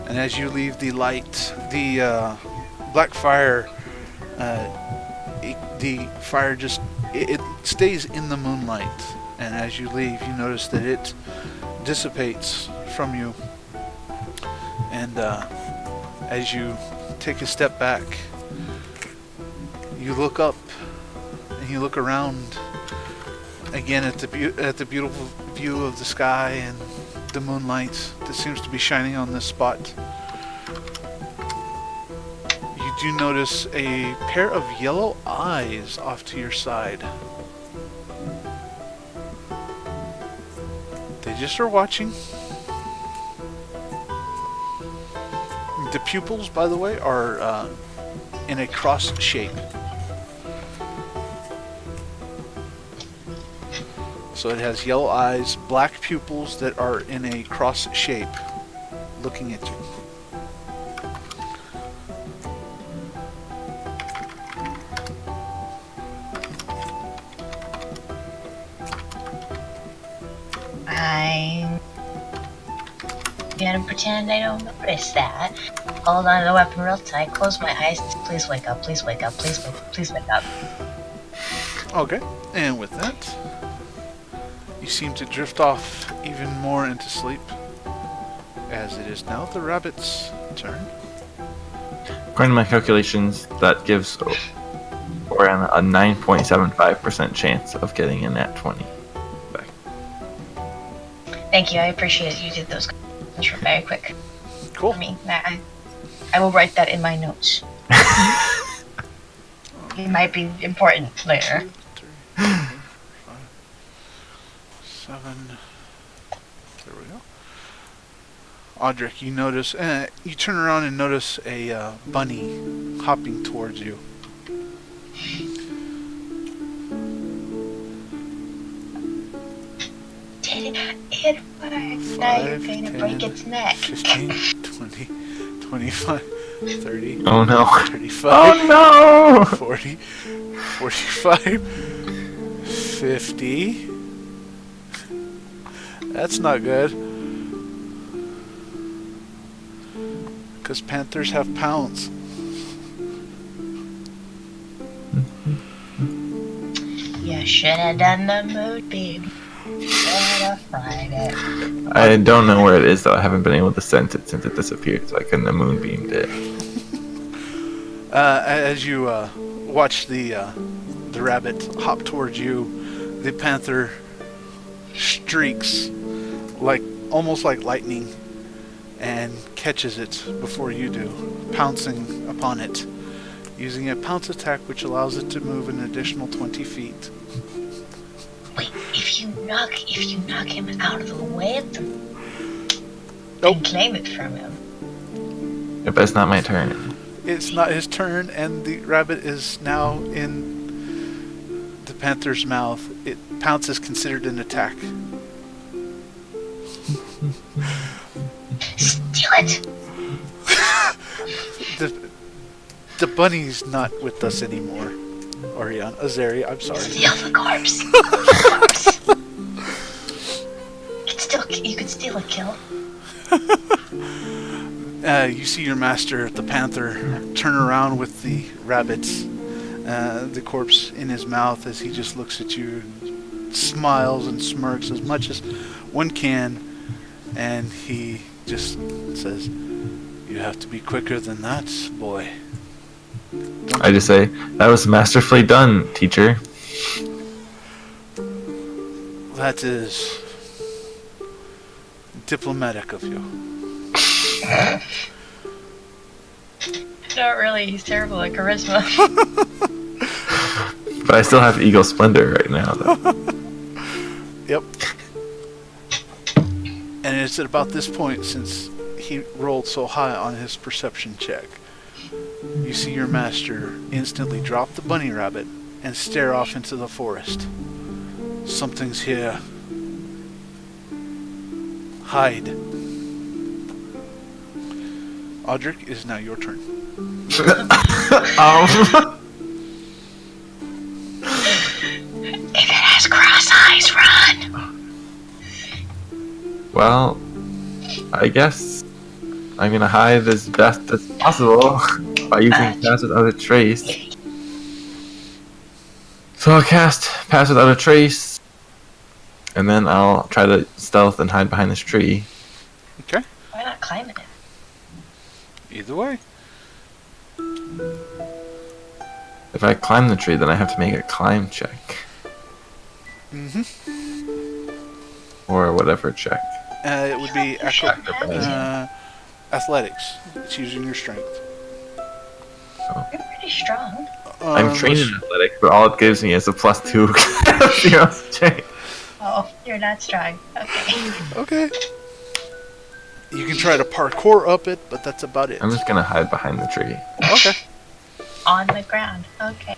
And as you leave the light, the black fire, the fire just it stays in the moonlight. And as you leave, you notice that it dissipates from you. And as you take a step back, you look up and you look around again at the beautiful view of the sky and the moonlight that seems to be shining on this spot. You do notice a pair of yellow eyes off to your side. They just are watching. The pupils, by the way, are in a cross shape. So it has yellow eyes, black pupils that are in a cross shape, looking at you. I'm gonna pretend I don't notice that. Hold on to the weapon real tight, close my eyes. Please wake up, please wake up, please wake up, please wake up. Okay, and with that, you seem to drift off even more into sleep, as it is now the rabbit's turn. According to my calculations, that gives Oriana a 9.75% chance of getting a nat 20 back. Thank you, I appreciate it. You did those very quick Cool. for me. I will write that in my notes. It might be important later. 2, 3, 4, 5, 7. There we go. Audric, you notice, you turn around and notice a bunny hopping towards you. It worked. Now you're going to break 10, its neck. 15, 20, 25, 30, Oh no. 35, Oh no! 40, 45, 50. That's not good. Because panthers have pounds. You should have done the mood beam. Should have fried it. I don't know where it is though. I haven't been able to sense it since it disappeared, so I couldn't have moonbeamed it. As you watch the rabbit hop towards you, the panther streaks almost like lightning and catches it before you do, pouncing upon it, using a pounce attack which allows it to move an additional 20 feet. Wait, if you knock him out of the way of them, Nope. and claim it from him. But it's not my turn. It's not his turn, and the rabbit is now in the panther's mouth. Pounce is considered an attack. Steal it! The bunny's not with us anymore. Oriana. Azeri, I'm sorry. Steal the corpse. You could still a kill. You see your master, the panther, turn around with the rabbits, the corpse in his mouth as he just looks at you and smiles and smirks as much as one can, and he just says, "You have to be quicker than that, boy." I just say, that was masterfully done, teacher. That is diplomatic of you. Not really. He's terrible at charisma. But I still have Eagle Splendor right now, though. Yep. And it's at about this point, since he rolled so high on his perception check, you see your master instantly drop the bunny rabbit and stare off into the forest. Something's here. Hide. Audric, it is now your turn. If it has cross eyes, run. Well, I guess I'm gonna hide as best as possible by using Pass Without a Trace. So I'll cast Pass Without a Trace, and then I'll try to stealth and hide behind this tree. Okay. Why not climb it? Either way. If I climb the tree, then I have to make a climb check. Mm-hmm. Or whatever check. It would be Acrobatics. athletics. It's using your strength. You're pretty strong. I'm trained in athletics, but all it gives me is a +2 0 strength. Oh, you're not strong. Okay. Okay. You can try to parkour up it, but that's about it. I'm just gonna hide behind the tree. Okay. On the ground. Okay.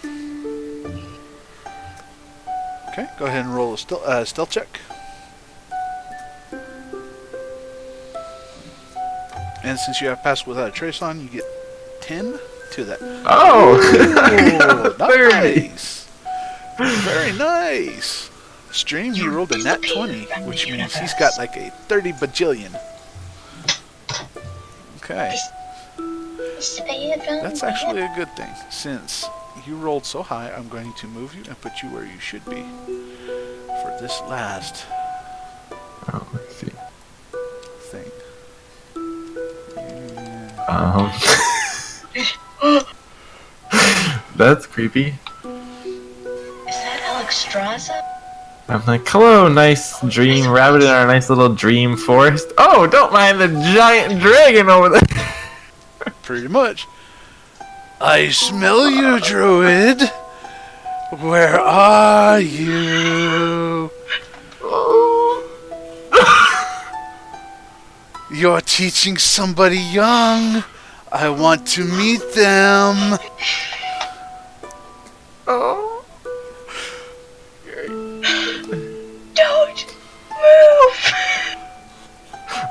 Okay, go ahead and roll a stealth check. And since you have Pass Without a Trace on, you get 10 to that. Oh! Nice! Very nice! Stream, he rolled a nat 20, which means he's got like a 30 bajillion. Okay. That's actually a good thing. Since you rolled so high, I'm going to move you and put you where you should be for this last Oh, let's see. thing. That's creepy. Is that Alexstrasza? I'm like, hello, nice dream rabbit in our nice little dream forest. Oh, don't mind the giant dragon over there. Pretty much. I smell you, druid. Where are you? You're teaching somebody young. I want to meet them. Oh. Don't move.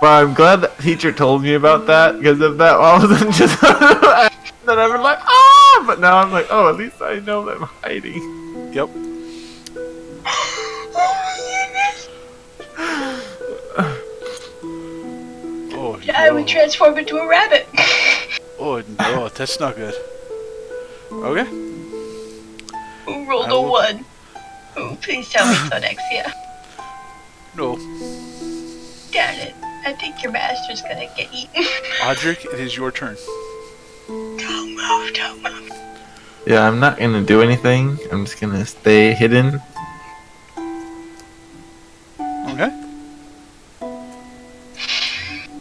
Well, I'm glad that teacher told me about that, because if that wasn't just then I would like, ah! But now I'm like, oh, at least I know that I'm hiding. Yep. Oh, I would transform into a rabbit. Oh, no, that's not good. Okay. Who rolled I a will- 1? Oh, please tell me Sonexia. No. Darn it. I think your master's gonna get eaten. Audric, it is your turn. Don't move, don't move. Yeah, I'm not gonna do anything. I'm just gonna stay hidden. Okay.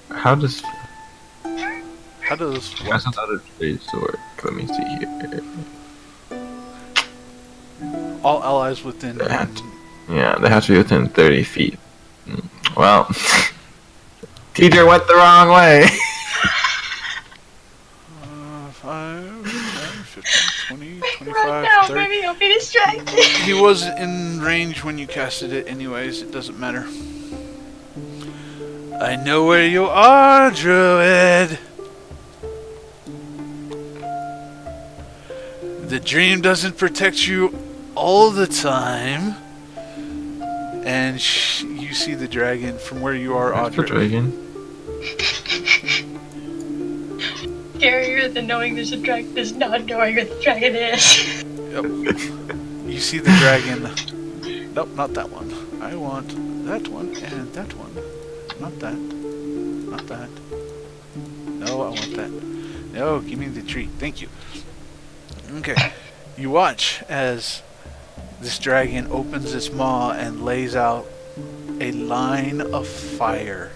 How does How does Pass Without a Trace work? Let me see here. all allies within That. Yeah, they have to be within 30 feet. Well, teacher went the wrong way. 5, 10, 15, 20, Run 25, now, 30. maybe you'll be distracted. He was in range when you casted it anyways, it doesn't matter. I know where you are, druid. The dream doesn't protect you all the time. And you see the dragon from where you are, There's the Audric. dragon. Scarier than knowing there's a dragon is not knowing what the dragon is. Yep. You see the dragon. Nope, not that one. I want that one and that one. Not that. Not that. No, I want that. No, give me the tree. Thank you. Okay. You watch as this dragon opens its maw and lays out a line of fire,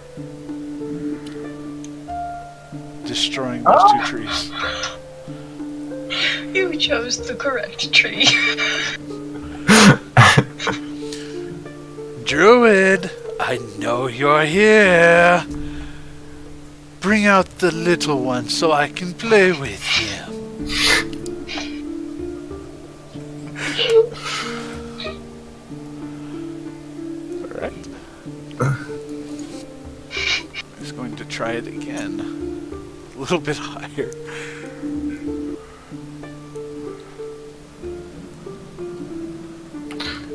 destroying those two trees. You chose the correct tree. Druid, I know you're here. Bring out the little one so I can play with him. Alright. He's going to try it again. A little bit higher.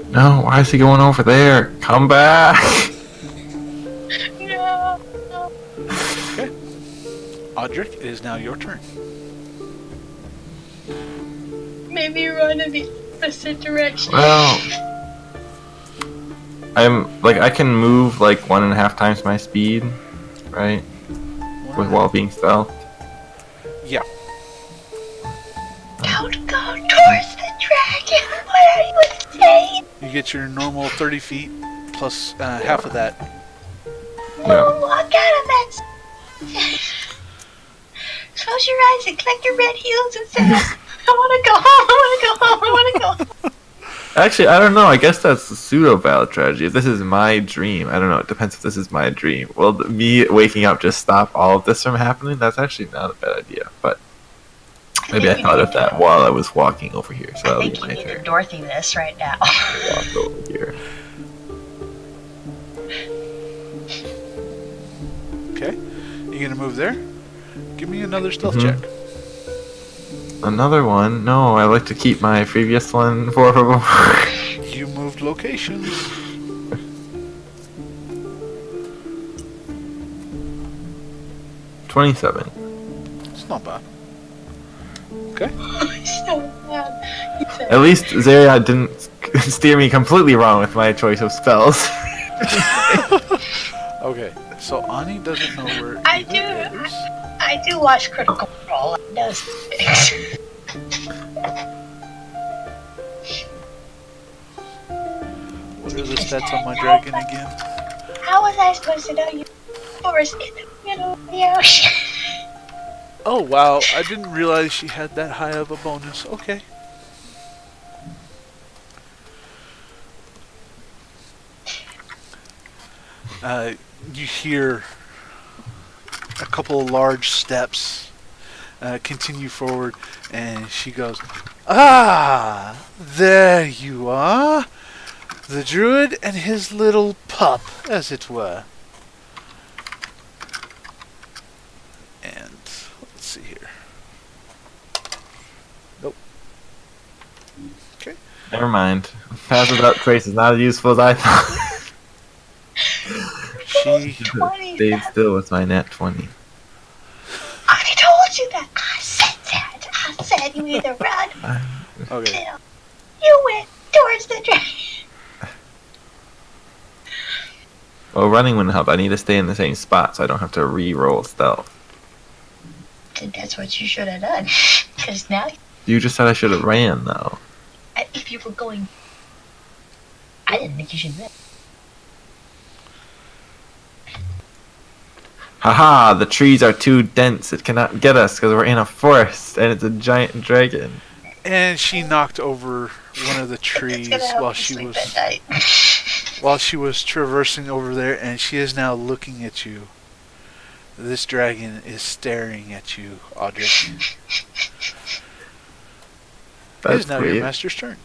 No, why is he going over there? Come back! No. Okay. Audric, it is now your turn. Maybe run in the opposite direction. Well, I can move like 1.5 times my speed, right? While being stealth. Yeah. Don't go towards the dragon. What are you saying? You get your normal 30 feet plus half of that. Yeah. Walk out of that. Close your eyes and collect your red heels and say, I want to go home. I want to go home. I want to go home. Actually, I don't know. I guess that's the pseudo-valid strategy. If this is my dream, I don't know. It depends if this is my dream. Will me waking up just stop all of this from happening? That's actually not a bad idea. But maybe I thought of that while I was walking over here. So I that'll think be you my need to turn. Dorothy this right now. Walk over here. Okay. You gonna move there? Give me another stealth Mhm. check. Another one? No, I like to keep my previous one for You moved locations. 27. It's not bad. Okay. So bad. You said, At least Zaria didn't steer me completely wrong with my choice of spells. Okay. So Ani doesn't know where I either do. is. I do watch Critical Role. I know some things. What are the stats on my dragon again? How was I supposed to know you forest in the middle of the ocean? Oh wow, I didn't realize she had that high of a bonus. Okay. You hear a couple of large steps continue forward, and she goes, "Ah, there you are, the druid and his little pup, as it were." And let's see here. Nope. Okay. Never mind. Pass without trace is not as useful as I thought. She 20. Stayed still with my nat 20. I told you that. I said that. I said you either run okay. or you went towards the dragon. Well, running wouldn't help. I need to stay in the same spot so I don't have to re-roll stealth. And that's what you should have done. Because now, You just said I should have ran, though. if you were going, I didn't think you should run. Haha, the trees are too dense. It cannot get us because we're in a forest and it's a giant dragon. And she knocked over one of the It's trees gonna help while you she sleep was at night. while she was traversing over there, and she is now looking at you. This dragon is staring at you, Audric. It is That's now your weird. master's turn.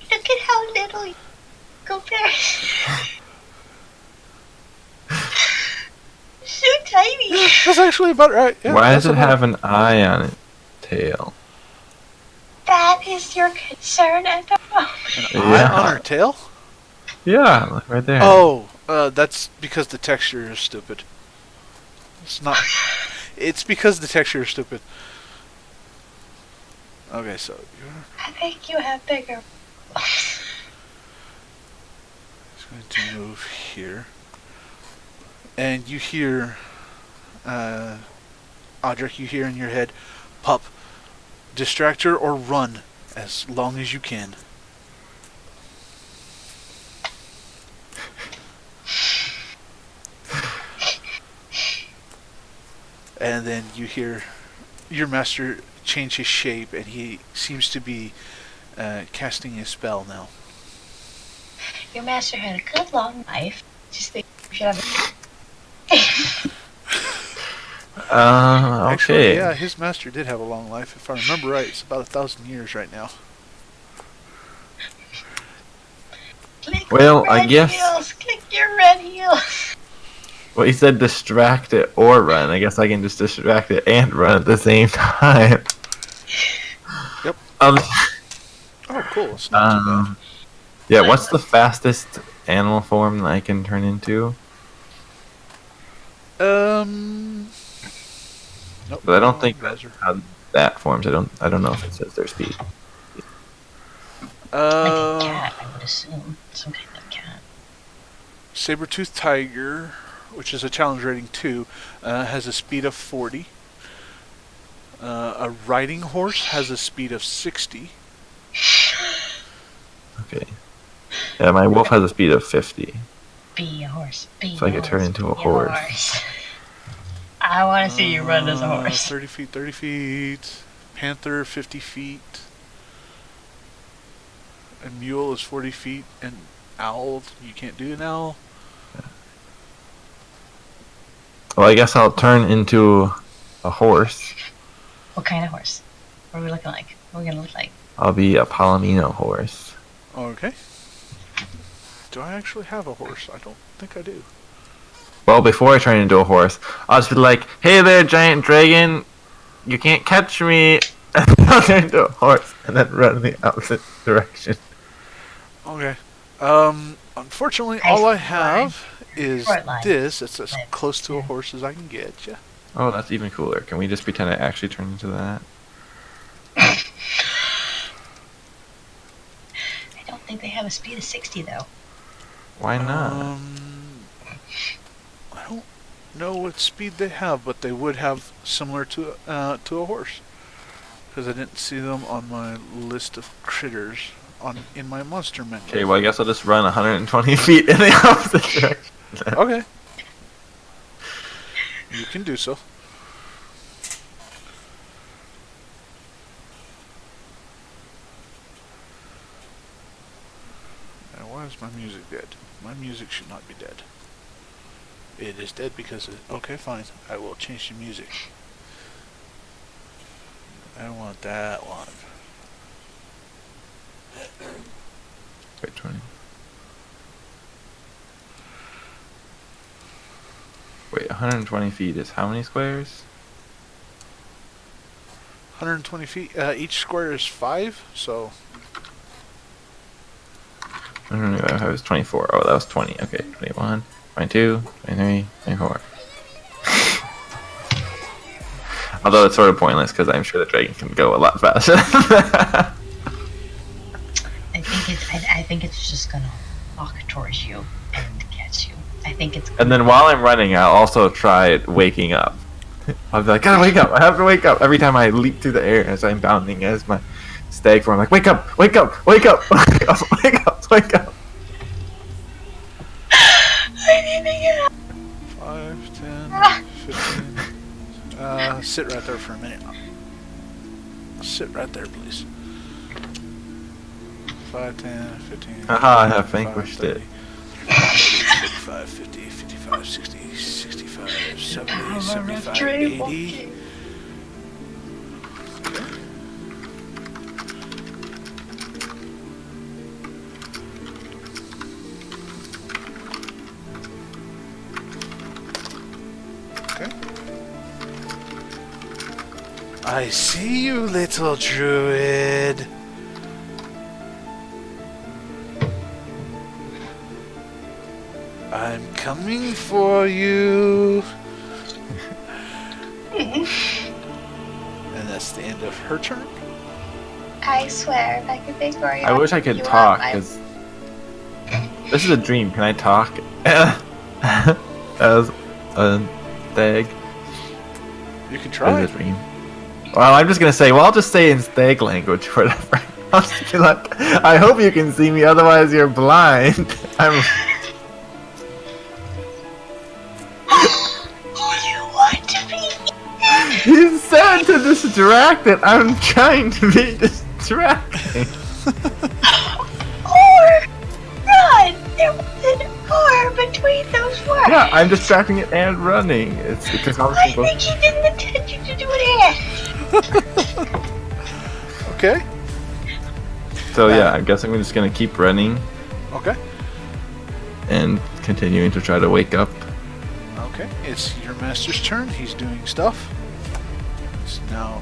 Look at how little you compare. So tiny. That's actually about right. Yeah, Why that's does it about- have an eye on its tail? That is your concern at the moment. an eye on her tail? Yeah, like right there. Oh, that's because the texture is stupid. It's not. It's because the texture is stupid. Okay, so you're I think you have bigger. just going to move here, and you hear, Audric. You hear in your head, "Pup, distract her or run as long as you can." And then you hear your master change his shape, and he seems to be casting a spell now. Your master had a good long life. Just think you should have. Actually, Okay. yeah, his master did have a long life. If I remember right, it's about 1,000 years right now. Click Well, your I red guess- heels. Click your red heels. Well, he said distract it or run. I guess I can just distract it and run at the same time. Yep. Um, Oh, cool. It's not too bad. yeah, what's the fastest animal form that I can turn into? Nope. But I don't no, think those are- how that forms. I don't know if it says their speed. Like a cat, I would assume. Some kind of cat. Saber-toothed tiger, which is a challenge rating 2, has a speed of 40. A riding horse has a speed of 60. Okay. Yeah, my wolf has a speed of 50. Be a horse. Be So a I could turn horse, into a be horse. I want to see you run as a horse. 30 feet, 30 feet. Panther, 50 feet. A mule is 40 feet. And owl, you can't do an owl. Well, I guess I'll turn into a horse. What kind of horse? What are we looking like? What are we gonna look like? I'll be a Palomino horse. Okay. Do I actually have a horse? I don't think I do. Well, before I turn into a horse, I'll just be like, "Hey there, giant dragon! You can't catch me!" And I'll turn into a horse and then run in the opposite direction. Okay. Unfortunately, I all I see have is Short line. this. It's as Live. close to a horse as I can get you. Oh, that's even cooler. Can we just pretend I actually turn into that? I don't think they have a speed of 60 though. Why not? I don't know what speed they have, but they would have similar to a horse. Because I didn't see them on my list of critters in my monster menu. Okay, well, I guess I'll just run 120 feet in the opposite direction. Okay. You can do so. Now, why is my music dead? My music should not be dead. It is dead because okay, fine. I will change the music. I don't want that one. Wait, 20. Wait, 120 feet is how many squares? 120 feet. Each square is 5, so I don't know, I was 24. Oh, that was 20. Okay, 21, 22, 23, 24. Although it's sort of pointless because I'm sure the dragon can go a lot faster. I think it's just gonna walk towards you and catch you. I think it's. And then while I'm running, I'll also try waking up. I'll be like, gotta wake up! I have to wake up! Every time I leap through the air as I'm bounding as my stag form, I'm like, wake up! Wake up! Wake up! Wake up! Wake up! Wake up! I need to get up. 5, 10, 15. Sit right there for a minute. Sit right there, please. 5, 10, 15. Haha, I have vanquished it. 55, 50, 55, 60, 65, 70, 75, 80. Okay. I see you, little druid. I'm coming for you. And that's the end of her turn. I swear, if I could make Oriana, I wish I could talk, because this is a dream. Can I talk? As a stag. You can This try. is a dream. Well, I'm just gonna say, well, I'll just say in stag language, whatever. I'll just be like, I hope you can see me, otherwise you're blind. I'm... You want to be? You said to distract it. I'm trying to be distracting. Or run. There was an or between those words. Yeah, I'm distracting it and running. It's a I conversation. think he didn't intend you to do it. Okay. So yeah, I guess I'm just gonna keep running Okay. and continuing to try to wake up. Okay. It's your master's turn. He's doing stuff. It's now.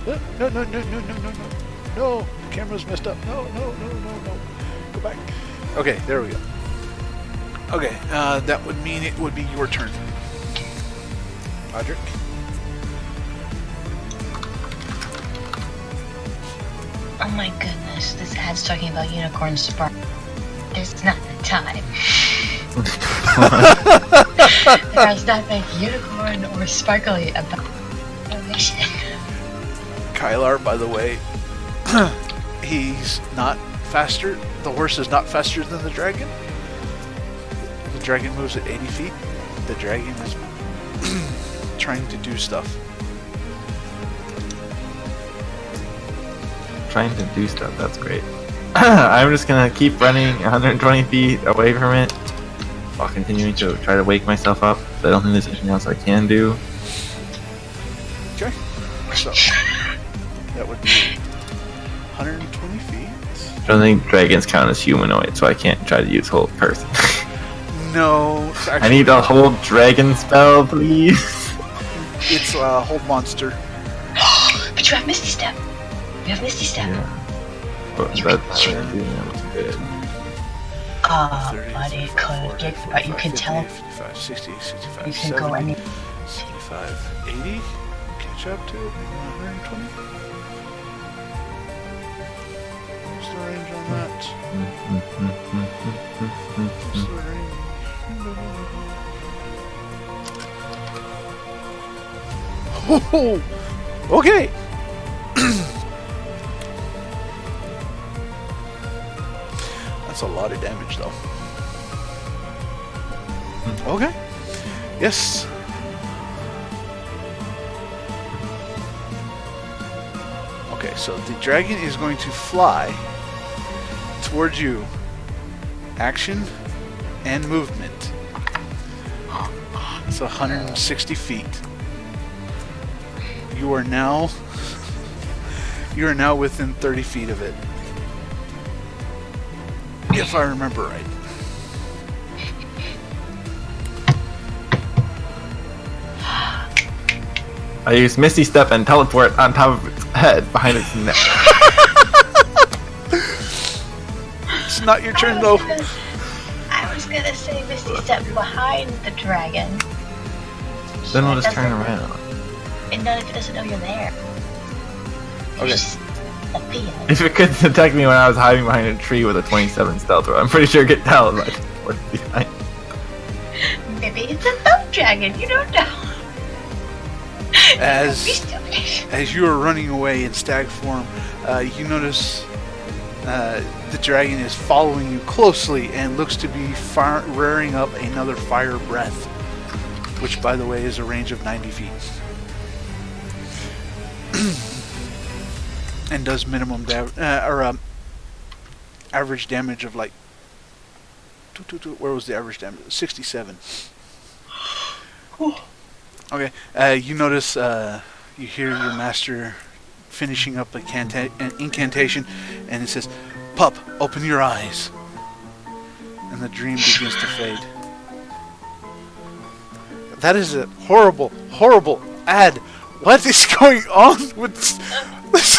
No, no, no, no, no, no, no, no. No, the camera's messed up. No, no, no, no, no. Go back. Okay, there we go. Okay, that would mean it would be your turn. Audric. Oh my goodness, this ad's talking about unicorn spark. It's not the time. There's nothing unicorn or sparkly about animation. Kylar, by the way, he's not faster. The horse is not faster than the dragon. The dragon moves at 80 feet. The dragon is trying to do stuff. Trying to do stuff, that's great. I'm just gonna keep running 120 feet away from it while continuing to try to wake myself up. I don't think there's anything else I can do. Okay. So, that would be 120 feet. I don't think dragons count as humanoid, so I can't try to use whole person. No, it's I actually, need a whole dragon spell, please. it's a whole monster. But you have Misty Step. You have Misty Step. Yeah. But You that's can- good. Buddy, could get, but you can tell 55, 60, 65, you can 70, go any. 75, 80. Catch up to 120. What's the range on that? What's the range? Oh, okay. That's a lot of damage, though. Okay. Yes. Okay, so the dragon is going to fly towards you. Action and movement. It's 160 feet. You are now within 30 feet of it. If I remember right. I use Misty Step and teleport on top of its head behind its neck. It's not your turn though. I was gonna say Misty Step behind the dragon. Then we'll It just turn doesn't- around. And then if it doesn't know you're there. Okay. Just appear. If it couldn't detect me when I was hiding behind a tree with a 27 stealth roll, I'm pretty sure it could tell if I teleported behind. Maybe it's a thumb dragon, you don't know. Be As stupid. you are running away in stag form, you notice the dragon is following you closely and looks to be rearing up another fire breath, which, by the way, is a range of 90 feet. And does minimum average damage of like where was the average damage? 67. Okay, you notice you hear your master finishing up an incantation, and it says, "Pup, open your eyes," and the dream begins to fade. That is a horrible, horrible ad. What is going on with this?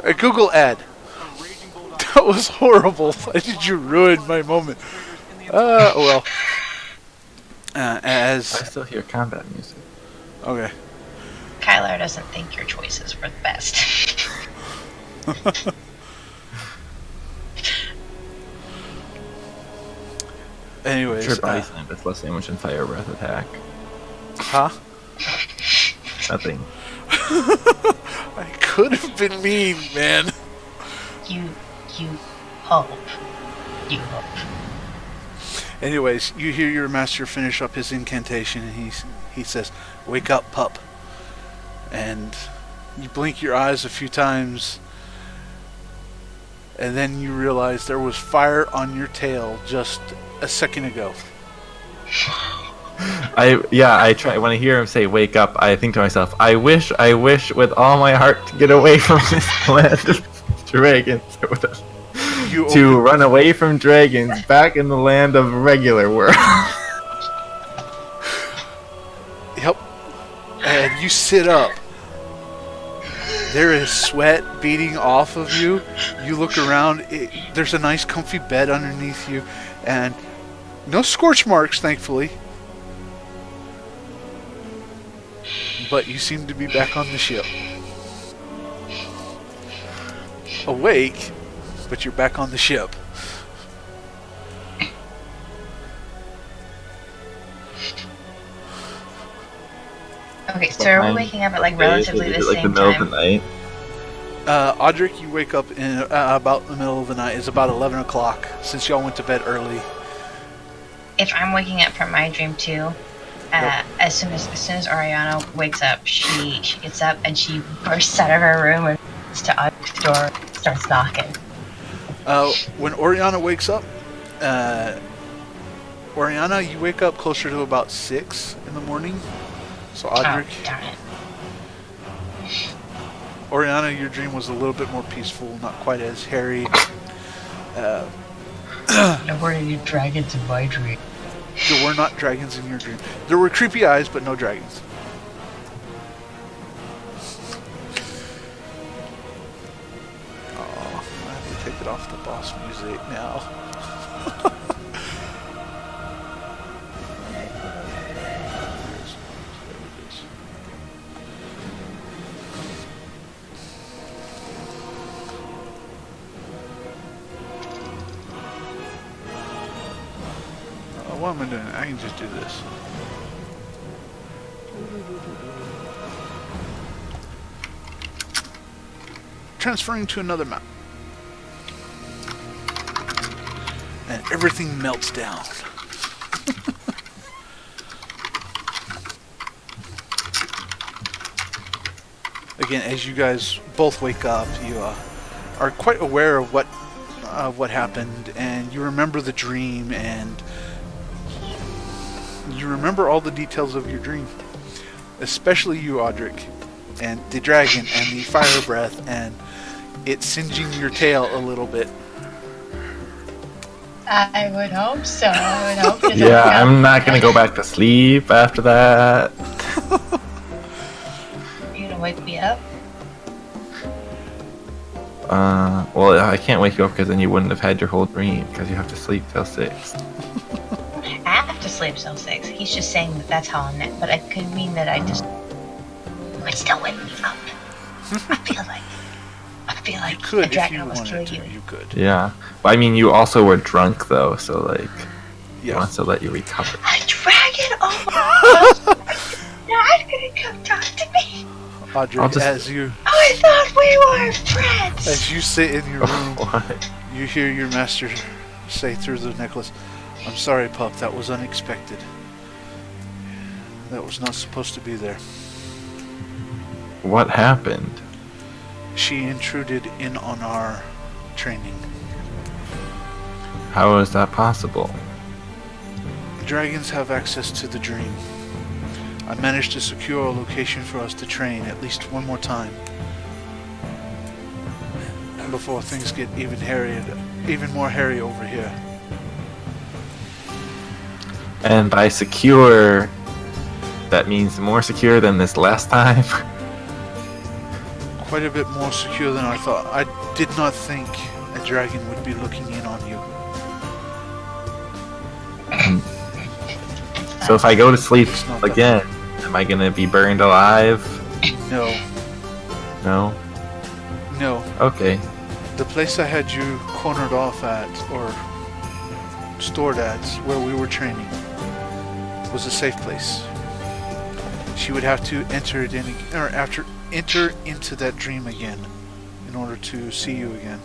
A Google ad. That was horrible. Why did you ruin my moment? Oh well. I still hear combat music. Okay. Kyler doesn't think your choices were the best. Anyways, Sure, body slam, but less damage and fire breath attack. huh? Nothing. I could have been mean, man. You hope. You hope. Anyways, you hear your master finish up his incantation, and he says, "Wake up, pup." And you blink your eyes a few times, and then you realize there was fire on your tail just a second ago. I try when I hear him say "wake up." I think to myself, I wish with all my heart to get away from this land of dragons, to run away from dragons back in the land of regular world. Yep. And you sit up. There is sweat beating off of you. You look around. There's a nice comfy bed underneath you, and no scorch marks, thankfully. But you seem to be back on the ship. Awake, but you're back on the ship. Okay, so are we waking up at like relatively the like the same middle time? of the night. Audric, you wake up in about the middle of the night. It's about 11 o'clock, since y'all went to bed early. If I'm waking up from my dream too, as soon as Oriana wakes up, she gets up and she bursts out of her room and goes to Audric's door, and starts knocking. When Oriana wakes up, Oriana, you wake up closer to about 6 in the morning. So Audric, Oh, darn it. Oriana, your dream was a little bit more peaceful, not quite as hairy. There were any dragons in my dream. There were not dragons in your dream. There were creepy eyes, but no dragons. Oh, I have to take it off the boss music now. What am I doing? I can just do this. Transferring to another map. And everything melts down. Again, as you guys both wake up, you are quite aware of what happened, and you remember the dream, and you remember all the details of your dream, especially you, Audric, and the dragon, and the fire breath, and it singeing your tail a little bit. I would hope so. I would hope. Yeah, I'm not gonna go back to sleep after that. You gonna wake me up? Well, I can't wake you up because then you wouldn't have had your whole dream because you have to sleep till 6. I have to sleep till 6. He's just saying that that's how I'm net, but it could mean that I just would still wake me up. I feel like You could a if dragon you almost Oh, wanted killed to. you. You could. Yeah, but I mean, you also were drunk though, so like, he Yeah. wants to let you recover. A dragon almost not gonna come talk to me. Audric, as you I thought we were friends. as you sit in your room, What? you hear your master say through the necklace, "I'm sorry, pup. That was unexpected. That was not supposed to be there." What happened? She intruded in on our training. How is that possible? Dragons have access to the dream. I managed to secure a location for us to train at least one more time before things get even more hairy over here. And by secure, that means more secure than this last time. Quite a bit more secure than I thought. I did not think a dragon would be looking in on you. So if I go to sleep It's not that again, am I gonna be burned alive? No, No? no. Okay. The place I had you cornered off at, or stored at, where we were training, was a safe place. She would have to enter it in, or enter into that dream again, in order to see you again.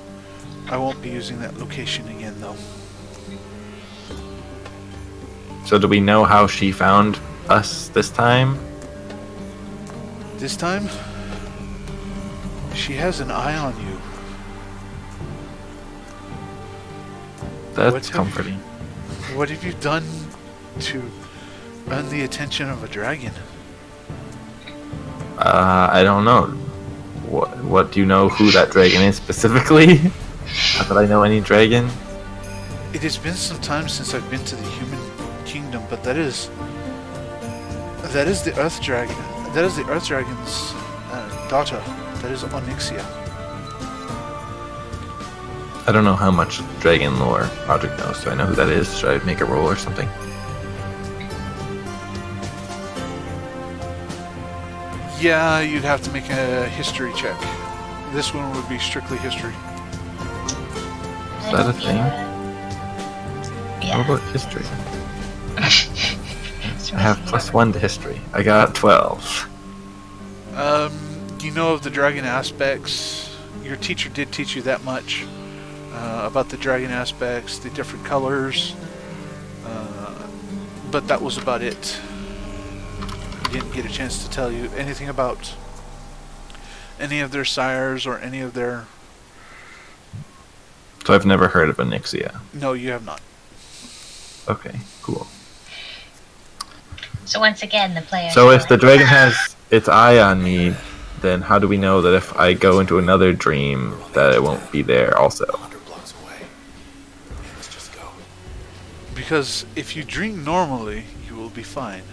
I won't be using that location again, though. So do we know how she found us this time? This time, she has an eye on you. That's What have comforting. What have you done to earn the attention of a dragon? I don't know. What do you know who that dragon is specifically? Not that I know any dragon. It has been some time since I've been to the human kingdom, but that is the Earth Dragon. That is the Earth Dragon's daughter. That is Onyxia. I don't know how much dragon lore Audric knows. Do I know who that is? Should I make a roll or something? Yeah, you'd have to make a history check. This one would be strictly history. Is that a thing? Yeah. What about history? I have +1 to history. I got 12. You know of the dragon aspects. Your teacher did teach you that much about the dragon aspects, the different colors, but that was about it. He didn't get a chance to tell you anything about any of their sires or any of their... So I've never heard of Onyxia. No, you have not. Okay, cool. So once again, the player. So if the dragon has its eye on me, then how do we know that if I go into another dream that it won't be there also? Because if you dream normally, you will be fine.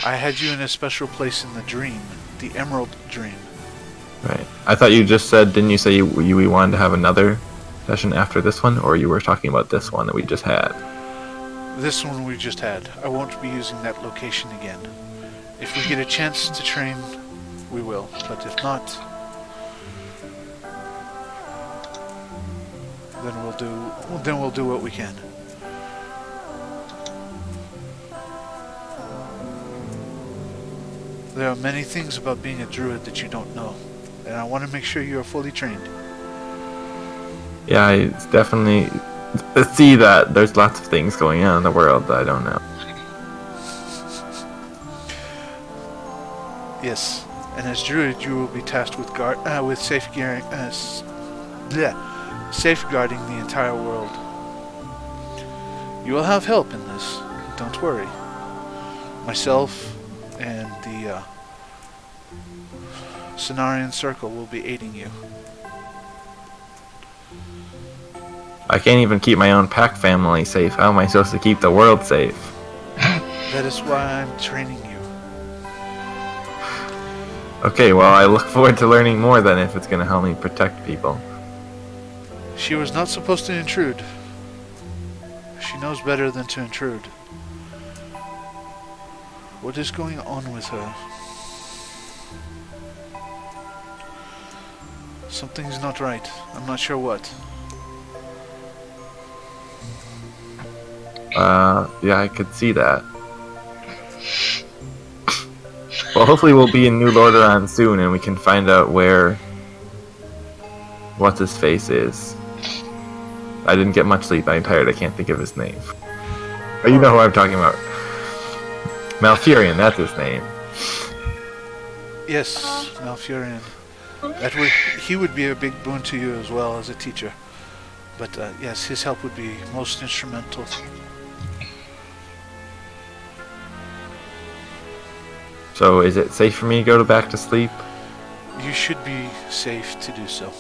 I had you in a special place in the dream, the Emerald Dream. Right. I thought you just said, didn't you say we wanted to have another session after this one, or you were talking about this one that we just had? This one we just had. I won't be using that location again. If we get a chance to train, we will. But if not, then we'll do what we can. There are many things about being a druid that you don't know, and I want to make sure you are fully trained. Yeah, I definitely see that there's lots of things going on in the world that I don't know. Yes, and as druid, you will be tasked with safeguarding the entire world. You will have help in this. Don't worry. Myself and the Cenarian Circle will be aiding you. I can't even keep my own pack family safe. How am I supposed to keep the world safe? That is why I'm training you. Okay, well, I look forward to learning more then if it's going to help me protect people. She was not supposed to intrude. She knows better than to intrude. What is going on with her? Something's not right. I'm not sure what. Yeah, I could see that. Well, hopefully we'll be in New Lordaeron soon and we can find out where what's-his-face is. I didn't get much sleep. I'm tired. I can't think of his name. Oh, you know who I'm talking about. Malfurion, that's his name. Yes, Malfurion. He would be a big boon to you as well as a teacher. But yes, his help would be most instrumental. So is it safe for me to go back to sleep? You should be safe to do so.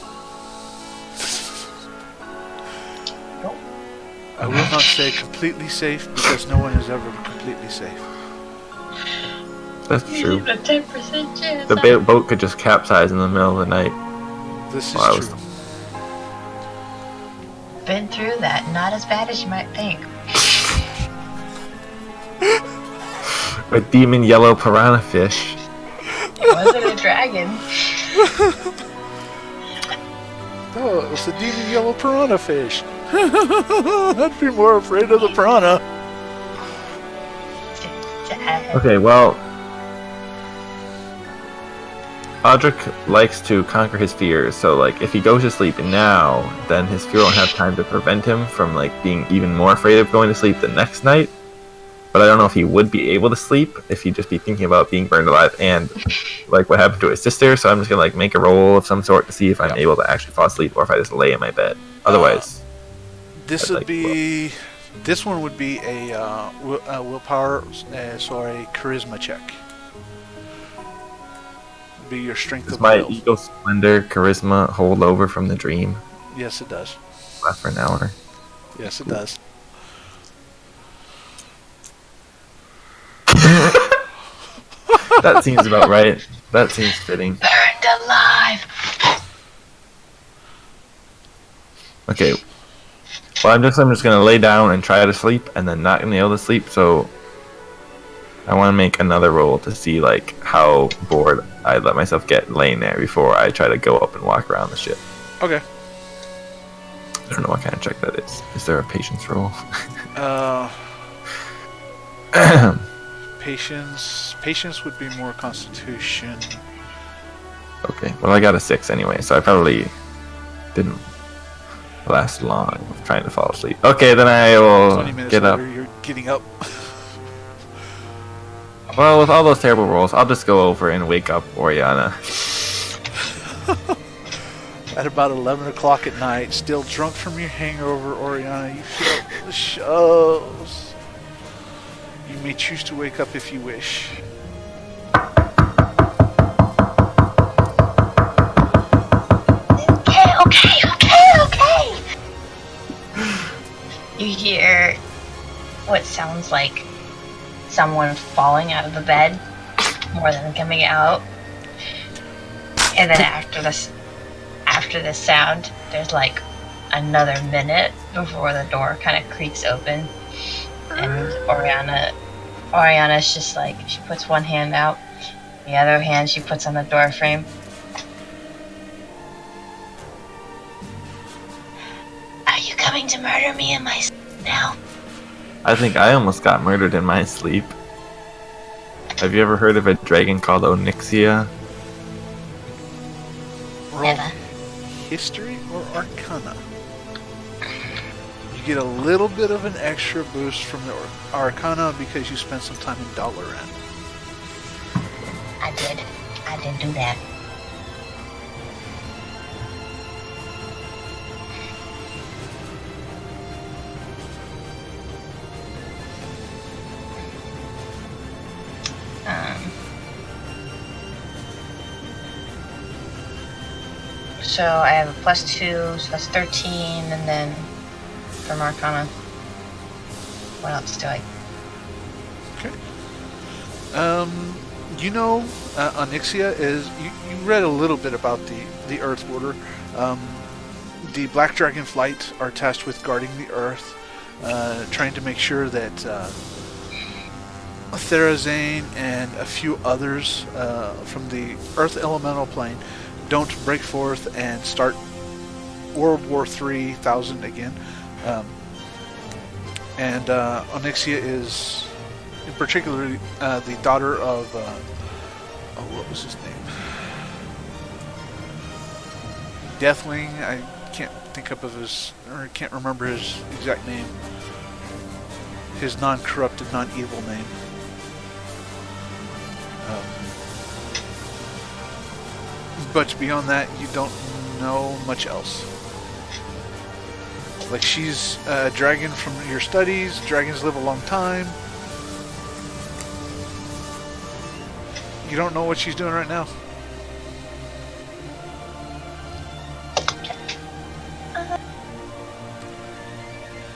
I will not say completely safe because no one is ever completely safe. That's true. A 10% chance. The boat could just capsize in the middle of the night. This is Well, I was- true. Been through that. Not as bad as you might think. A demon yellow piranha fish. It wasn't a dragon. Oh, it was the demon yellow piranha fish. I'd be more afraid of the piranha. Okay, well, Audric likes to conquer his fears, so like if he goes to sleep now, then his fear won't have time to prevent him from like being even more afraid of going to sleep the next night. But I don't know if he would be able to sleep if he'd just be thinking about being burned alive and like what happened to his sister. So I'm just gonna like make a roll of some sort to see if I'm able to actually fall asleep or if I just lay in my bed. Otherwise, This I'd would like- be. This one would be a willpower, so a charisma check. Would be your strength does of my will. ego splendor charisma hold over from the dream? Yes, it does. Last for an hour. Yes, it does. That seems about right. That seems fitting. Burned alive. Okay. Well, I'm just gonna lay down and try to sleep, and then not gonna be able to sleep. So I want to make another roll to see like how bored I let myself get laying there before I try to go up and walk around the ship. Okay. I don't know what kind of check that is. Is there a patience roll? Patience would be more constitution. Okay. Well, I got a 6 anyway, so I probably didn't last long of trying to fall asleep. Okay, then I 20 will minutes get up. later, you're getting up. Well, with all those terrible rolls, I'll just go over and wake up Oriana. At about 11 o'clock at night, still drunk from your hangover, Oriana, you feel the shows. You may choose to wake up if you wish. Okay. You hear what sounds like someone falling out of the bed more than coming out. And then after this sound, there's like another minute before the door kind of creaks open. And Oriana's just like, she puts one hand out, the other hand she puts on the door frame. Are you coming to murder me in my sleep now? I think I almost got murdered in my sleep. Have you ever heard of a dragon called Onyxia? Roll Never. history or arcana. You get a little bit of an extra boost from the arcana because you spent some time in Dalaran. I did do that. So I have a +2, so that's 13, and then from Arcana. What else do I? You know, Onyxia is. You read a little bit about the Earth Order. The Black Dragon Flight are tasked with guarding the Earth, trying to make sure that Therazane and a few others from the Earth Elemental Plane don't break forth and start World War 3000 again. And Onyxia is, in particular, the daughter of what was his name? Deathwing. I can't think up of his, or can't remember his exact name. His non-corrupted, non-evil name. But beyond that, you don't know much else. Like, she's a dragon from your studies. Dragons live a long time. You don't know what she's doing right now.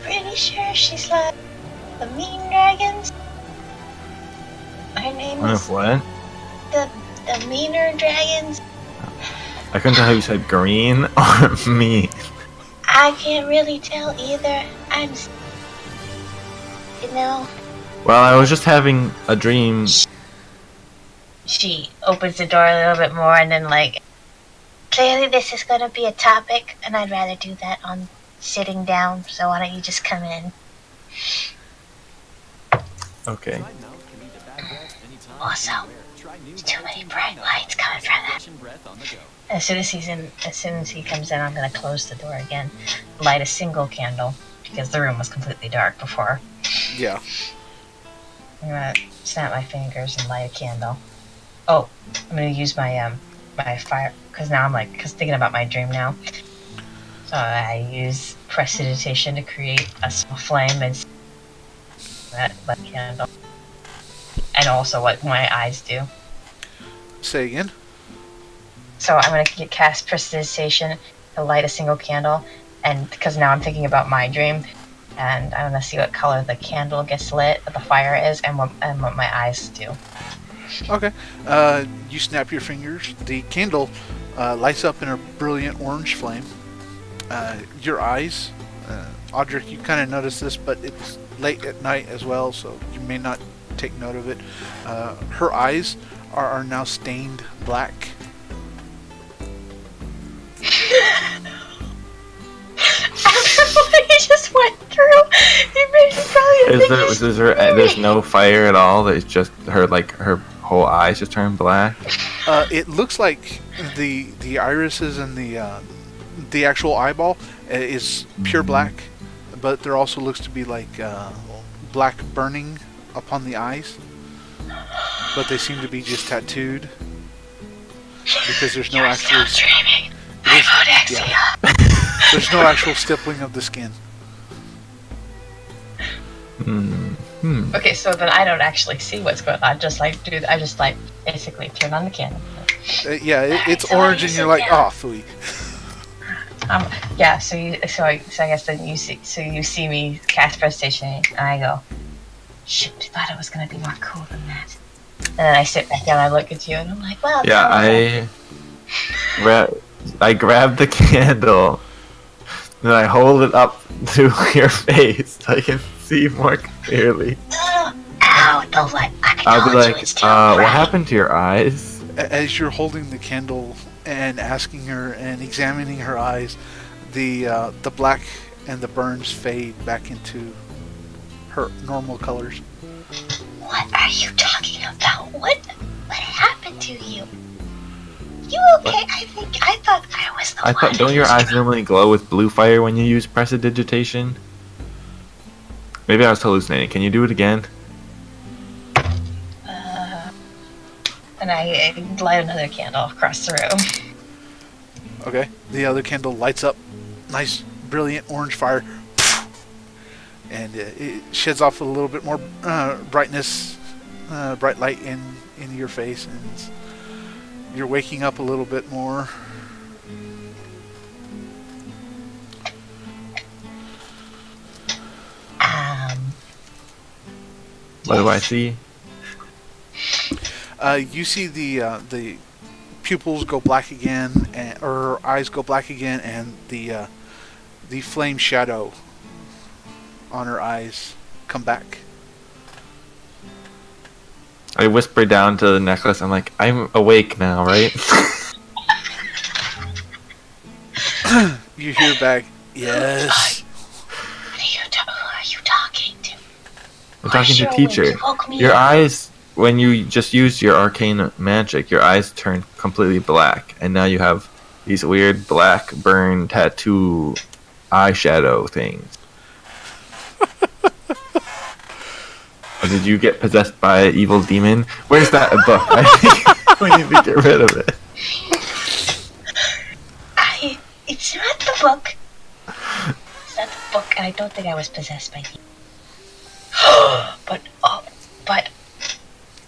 Pretty sure she's like the mean dragons. My name One is of what? the meaner dragons. I couldn't tell how you said green or me. I can't really tell either. You know. Well, I was just having a dream. She opens the door a little bit more and then like, clearly this is gonna be a topic, and I'd rather do that on sitting down. So why don't you just come in? Okay. Also, there's too many bright lights coming from that. As soon as he comes in, I'm gonna close the door again, light a single candle because the room was completely dark before. Yeah. I'm gonna snap my fingers and light a candle. Oh, I'm gonna use my my fire because now I'm thinking about my dream now. So I use prestidigitation to create a small flame and that light candle, and also what my eyes do. Say again. So I'm gonna cast prestidigitation to light a single candle, and because now I'm thinking about my dream, and I'm gonna see what color the candle gets lit, what the fire is, and what my eyes do. Okay. You snap your fingers. The candle lights up in a brilliant orange flame. Your eyes, Audric, you kind of notice this, but it's late at night as well, so you may not take note of it. Her eyes are now stained black. What he just went through, he made me probably There's no fire at all? There's just her whole eyes just turn black? It looks like the irises and the actual eyeball is pure black, but there also looks to be like black burning upon the eyes, but they seem to be just tattooed because there's no actual dreaming. there's no actual stippling of the skin. Okay, so then I don't actually see what's going on. I just basically turn on the candle. It's orange, and you're like, oh, phooey. Yeah. So I guess then you see me cast prestidigitation, and I go, shoot, I thought it was gonna be more cool than that. And then I sit back down, I look at you, and I'm like, well. Yeah, I grab the candle, and I hold it up to your face so I can see more clearly. Ow, the light. I'll be like, what happened to your eyes? As you're holding the candle and asking her and examining her eyes, the black and the burns fade back into her normal colors. What are you talking about? What happened to you? You okay? I thought I was the one. Don't your eyes normally glow with blue fire when you use prestidigitation? Maybe I was hallucinating. Can you do it again? And I light another candle across the room. Okay. The other candle lights up, nice, brilliant orange fire, and it sheds off a little bit more brightness, bright light in your face, and you're waking up a little bit more. What do I see? You see the pupils go black again, or eyes go black again, and the flame shadow on her eyes come back. I whisper down to the necklace. I'm like, I'm awake now, right? You hear back, yes. Who are you talking to? I'm talking to teacher. Your eyes, when you just use your arcane magic, your eyes turn completely black, and now you have these weird black burn tattoo eyeshadow things. Or did you get possessed by an evil demon? Where's that book? I think we need to get rid of it. It's not the book. It's not the book, and I don't think I was possessed by you. But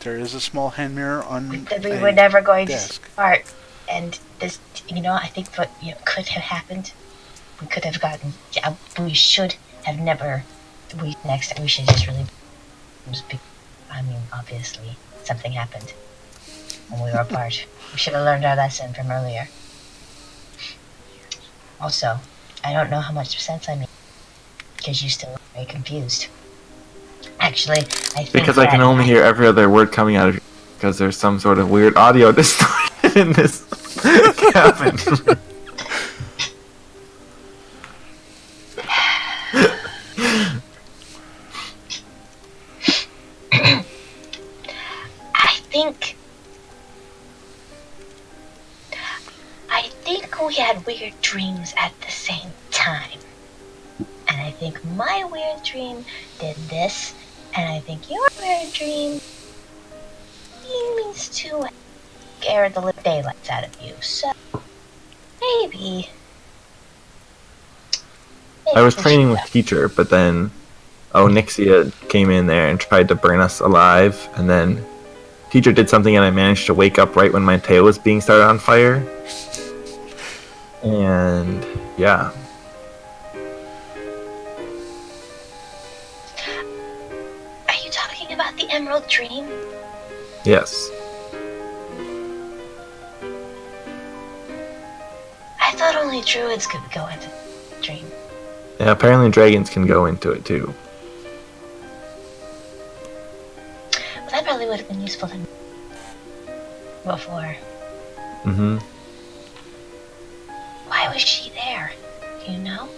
There is a small hand mirror on we were never going desk. to start, and this, I think what could have happened. We could have gotten. We should have never. We should just really. I mean, obviously, something happened when we were apart. We should have learned our lesson from earlier. Also, I don't know how much sense I made, because you still look very confused. Actually, I think Because I can only hear every other word coming out of you, because there's some sort of weird audio distortion in this cabin. I think we had weird dreams at the same time. And I think my weird dream did this, and I think your weird dream means to scare the living daylights out of you. So, maybe I was training with teacher, but then Nixia came in there and tried to burn us alive, and then teacher did something and I managed to wake up right when my tail was being started on fire. And yeah. Are you talking about the Emerald Dream? Yes. I thought only druids could go into the dream. Yeah, apparently dragons can go into it too. Well, that probably would have been useful to me before. Mm-hmm. Why was she there? Do you know?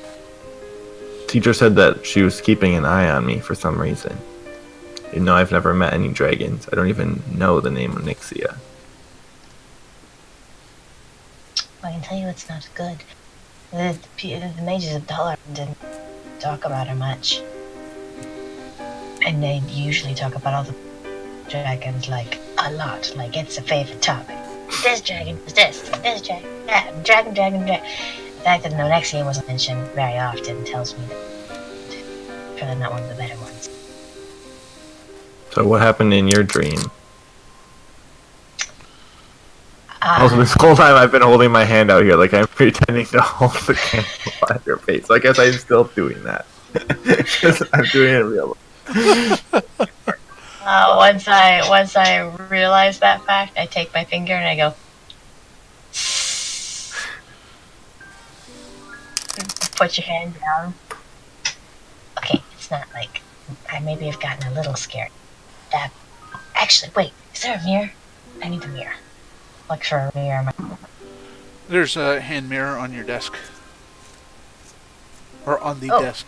Teacher said that she was keeping an eye on me for some reason. You know, I've never met any dragons. I don't even know the name of Nixia. I can tell you it's not good. The mages of Dollar didn't talk about her much. And they usually talk about all the dragons, like, a lot. Like, it's a favorite topic. This dragon is this dragon, that, dragon. The fact that Nonexia wasn't mentioned very often tells me that probably not one of the better ones. So what happened in your dream? Also, this whole time I've been holding my hand out here like I'm pretending to hold the candle by your face. So I guess I'm still doing that. Because I'm doing it in real life. Once I realize that fact, I take my finger and I go. Put your hand down. Okay, it's not like I maybe have gotten a little scared. Actually, wait, is there a mirror? I need a mirror. Look for a mirror. There's a hand mirror on your desk. Or on the desk.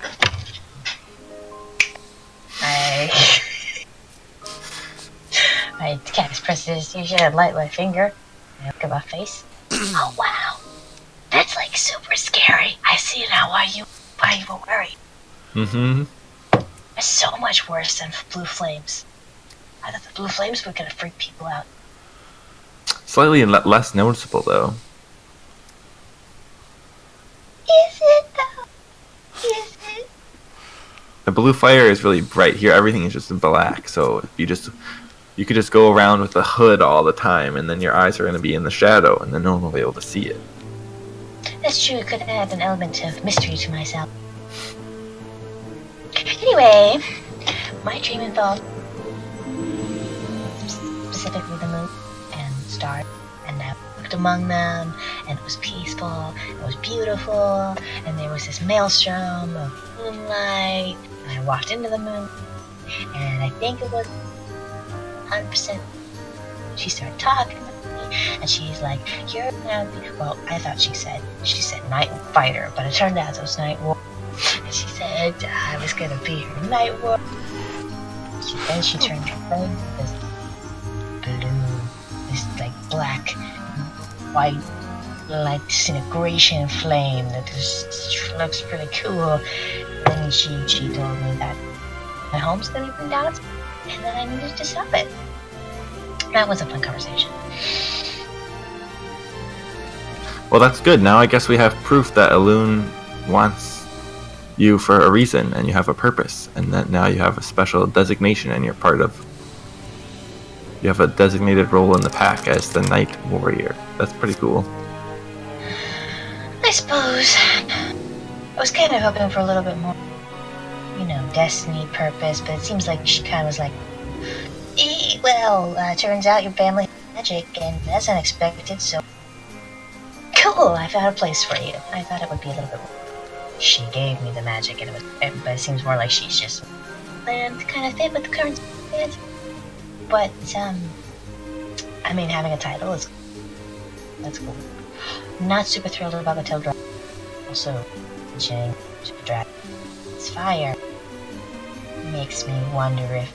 I cast prestidigitation and light my finger. I look at my face. Oh wow, that's like super scary. I see now why you were worried. Mm-hmm. It's so much worse than blue flames. I thought the blue flames were gonna freak people out. Slightly less noticeable, though. Is it though? Is it? The blue fire is really bright. Here, everything is just black. So you could just go around with a hood all the time, and then your eyes are going to be in the shadow, and then no one will be able to see it. That's true. It could add an element of mystery to myself. Anyway, my dream involved specifically the moon and stars, and I walked among them, and it was peaceful, it was beautiful, and there was this maelstrom of moonlight, and I walked into the moon, and I think it was 100%. She started talking to me, and she's like, "You're gonna be," well, I thought she said night fighter, but it turned out it was night war. And she said I was gonna be her night war. Then she turned her flame to this blue, this like black, white, like disintegration flame that just looks pretty cool. Then she told me that my home's gonna be burned down, and that I needed to stop it. That was a fun conversation. Well, that's good. Now I guess we have proof that Elune wants you for a reason, and you have a purpose, and that now you have a special designation, and you're you have a designated role in the pack as the Night Warrior. That's pretty cool. I suppose. I was kind of hoping for a little bit more, destiny, purpose, but it seems like she kind of was like, Well, turns out your family has magic, and that's unexpected, so... Cool, I found a place for you. I thought it would be a little bit... She gave me the magic, and but it seems more like she's just... And kind of fit with the current... But, I mean, having a title is... That's cool. Not super thrilled about the tail drop. Also, mentioning Dragon's fire makes me wonder if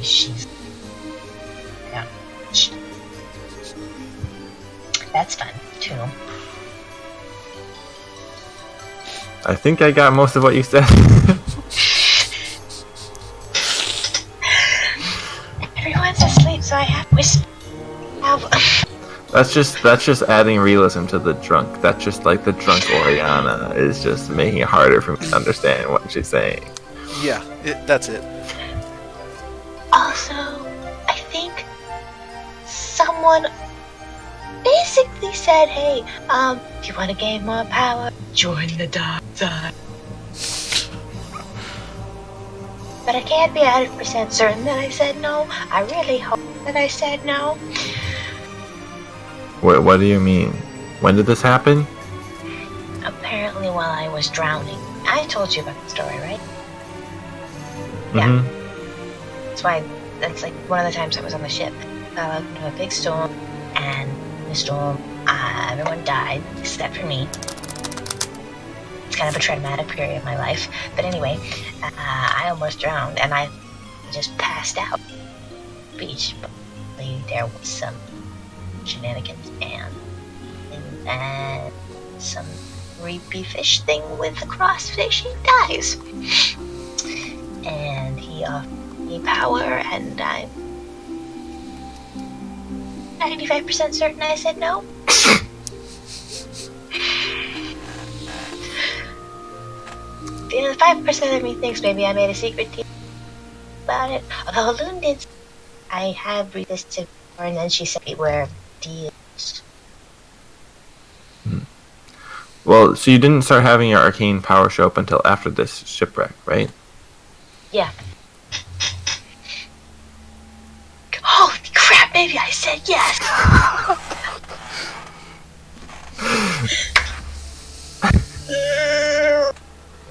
she's... Yeah. That's fun, too. I think I got most of what you said. Everyone's asleep, so I have whisper. That's just adding realism to the drunk. That's just like the drunk Oriana is just making it harder for me to understand what she's saying. Yeah, that's it. Also, I think someone basically said, hey, if you want to gain more power, join the dark side. But I can't be 100% certain that I said no. I really hope that I said no. What do you mean? When did this happen? Apparently while I was drowning. I told you about the story, right? Mm-hmm. Yeah. That's like one of the times I was on the ship. A big storm, and in the storm, everyone died except for me. It's kind of a traumatic period of my life. But anyway, I almost drowned, and I just passed out. Beach, but there was some shenanigans and some creepy fish thing with a cross-fishing dies. And he offered me power, and I'm 95% certain I said no. The 5% of me thinks maybe I made a secret deal about it. Although Loon did, I have resisted her, and then she said we were deals. Well, so you didn't start having your arcane power show up until after this shipwreck, right? Yeah. Holy crap, maybe I said yes!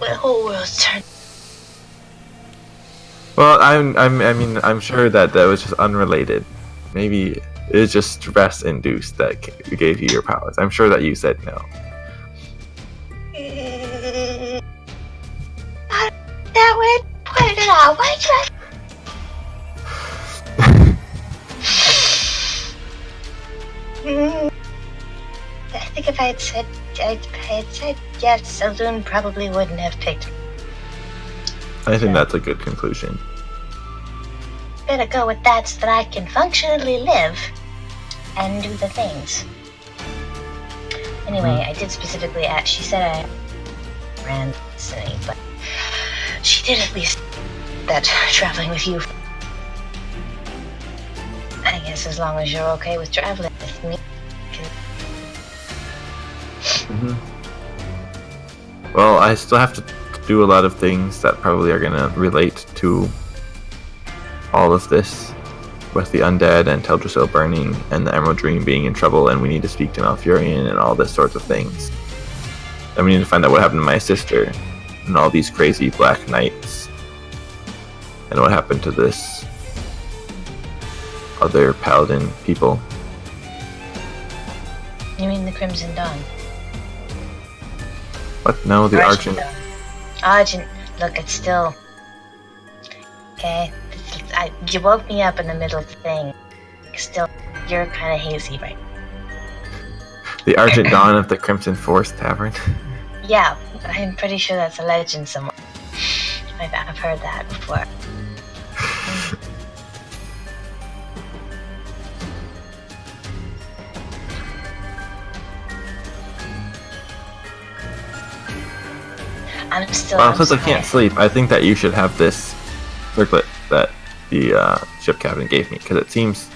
My whole world's turned. Well, I'm sure that was just unrelated. Maybe it was just stress-induced that gave you your powers. I'm sure that you said no. That would put it out. Why I think if I had said yes, Saloon probably wouldn't have picked me. I think that's a good conclusion. Better go with that so that I can functionally live and do the things. Anyway, I did specifically ask. She said I ran listening, but she did at least that traveling with you. I guess as long as you're okay with traveling with me. Well, I still have to do a lot of things that probably are going to relate to all of this, with the undead and Teldrassil burning and the Emerald Dream being in trouble, and we need to speak to Malfurion and all this sorts of things. And we need to find out what happened to my sister and all these crazy Black Knights and what happened to this other paladin people. You mean the Crimson Dawn? What? No, the Argent. Argent. Look, it's still... Okay? You woke me up in the middle of the thing. Still, you're kind of hazy, right? The Argent Dawn of the Crimson Forest Tavern. Yeah, I'm pretty sure that's a legend somewhere. I've heard that before. Well, since I can't sleep, I think that you should have this circlet that the ship captain gave me, because it seems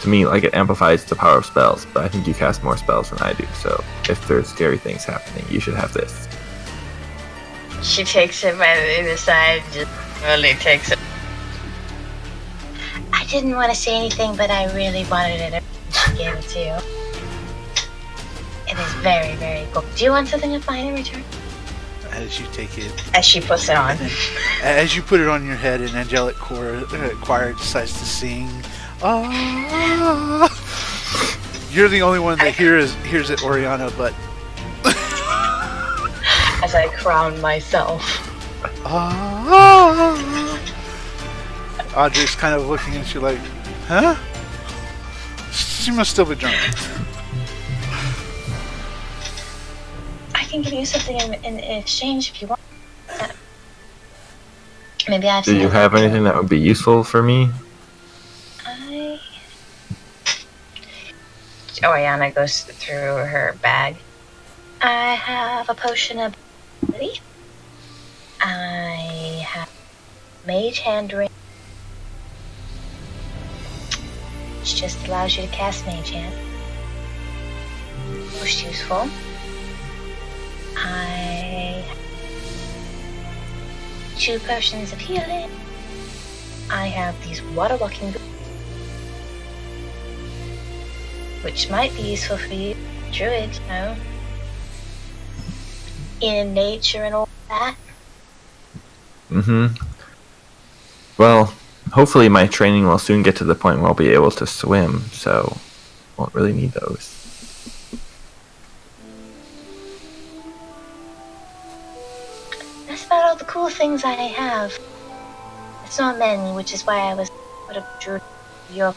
to me like it amplifies the power of spells, but I think you cast more spells than I do, so if there's scary things happening, you should have this. She takes it by the other side, just really takes it. I didn't want to say anything, but I really wanted it. I gave it to you. It is very, very cool. Do you want something of mine in return? As you take it, As she puts it on. as you put it on your head, an angelic choir decides to sing. Ah! You're the only one that hears it, Oriana, but As I crown myself. Audric's kind of looking at you like, huh? She must still be drunk. I can give you something in exchange if you want. Maybe I have Do you have anything that would be useful for me? Oriana goes through her bag. I have a potion of ability. I have mage hand ring, which just allows you to cast mage hand. Most useful. I have 2 potions of healing. I have these water walking boots, which might be useful for you, druid, you know, in nature and all that. Well, hopefully my training will soon get to the point where I'll be able to swim, so won't really need those. That's about all the cool things I have. It's not many, which is why I was put up druid. Your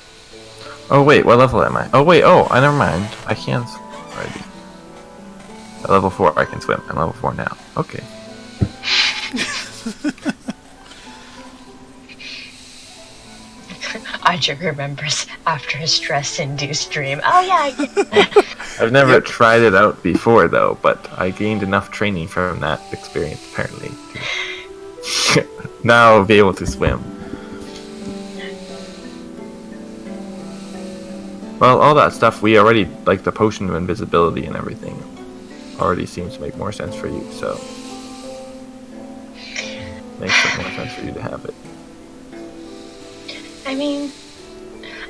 Oh wait, what level am I? Oh wait, I never mind. I can swim already. At level 4 I can swim. I'm level 4 now. Okay. Audric remembers after his stress-induced dream. Oh yeah, I get I've never tried it out before though, but I gained enough training from that experience apparently to now I'll be able to swim. Well, all that stuff we already, like the potion of invisibility and everything, already seems to make more sense for you, so makes more sense for you to have it. I mean,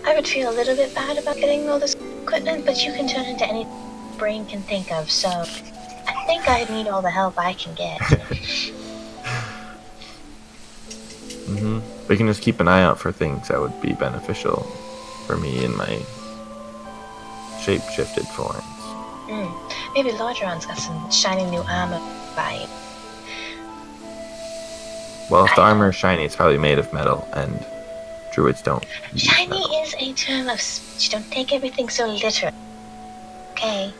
I would feel a little bit bad about getting all this equipment, but you can turn into any brain can think of, so I think I need all the help I can get. We can just keep an eye out for things that would be beneficial for me in my shape-shifted forms. Maybe Lordaeron's got some shiny new armor by. Well, if the armor is shiny, it's probably made of metal, and druids don't use Shiny metal. is a term of speech. Don't take everything so literal. Okay.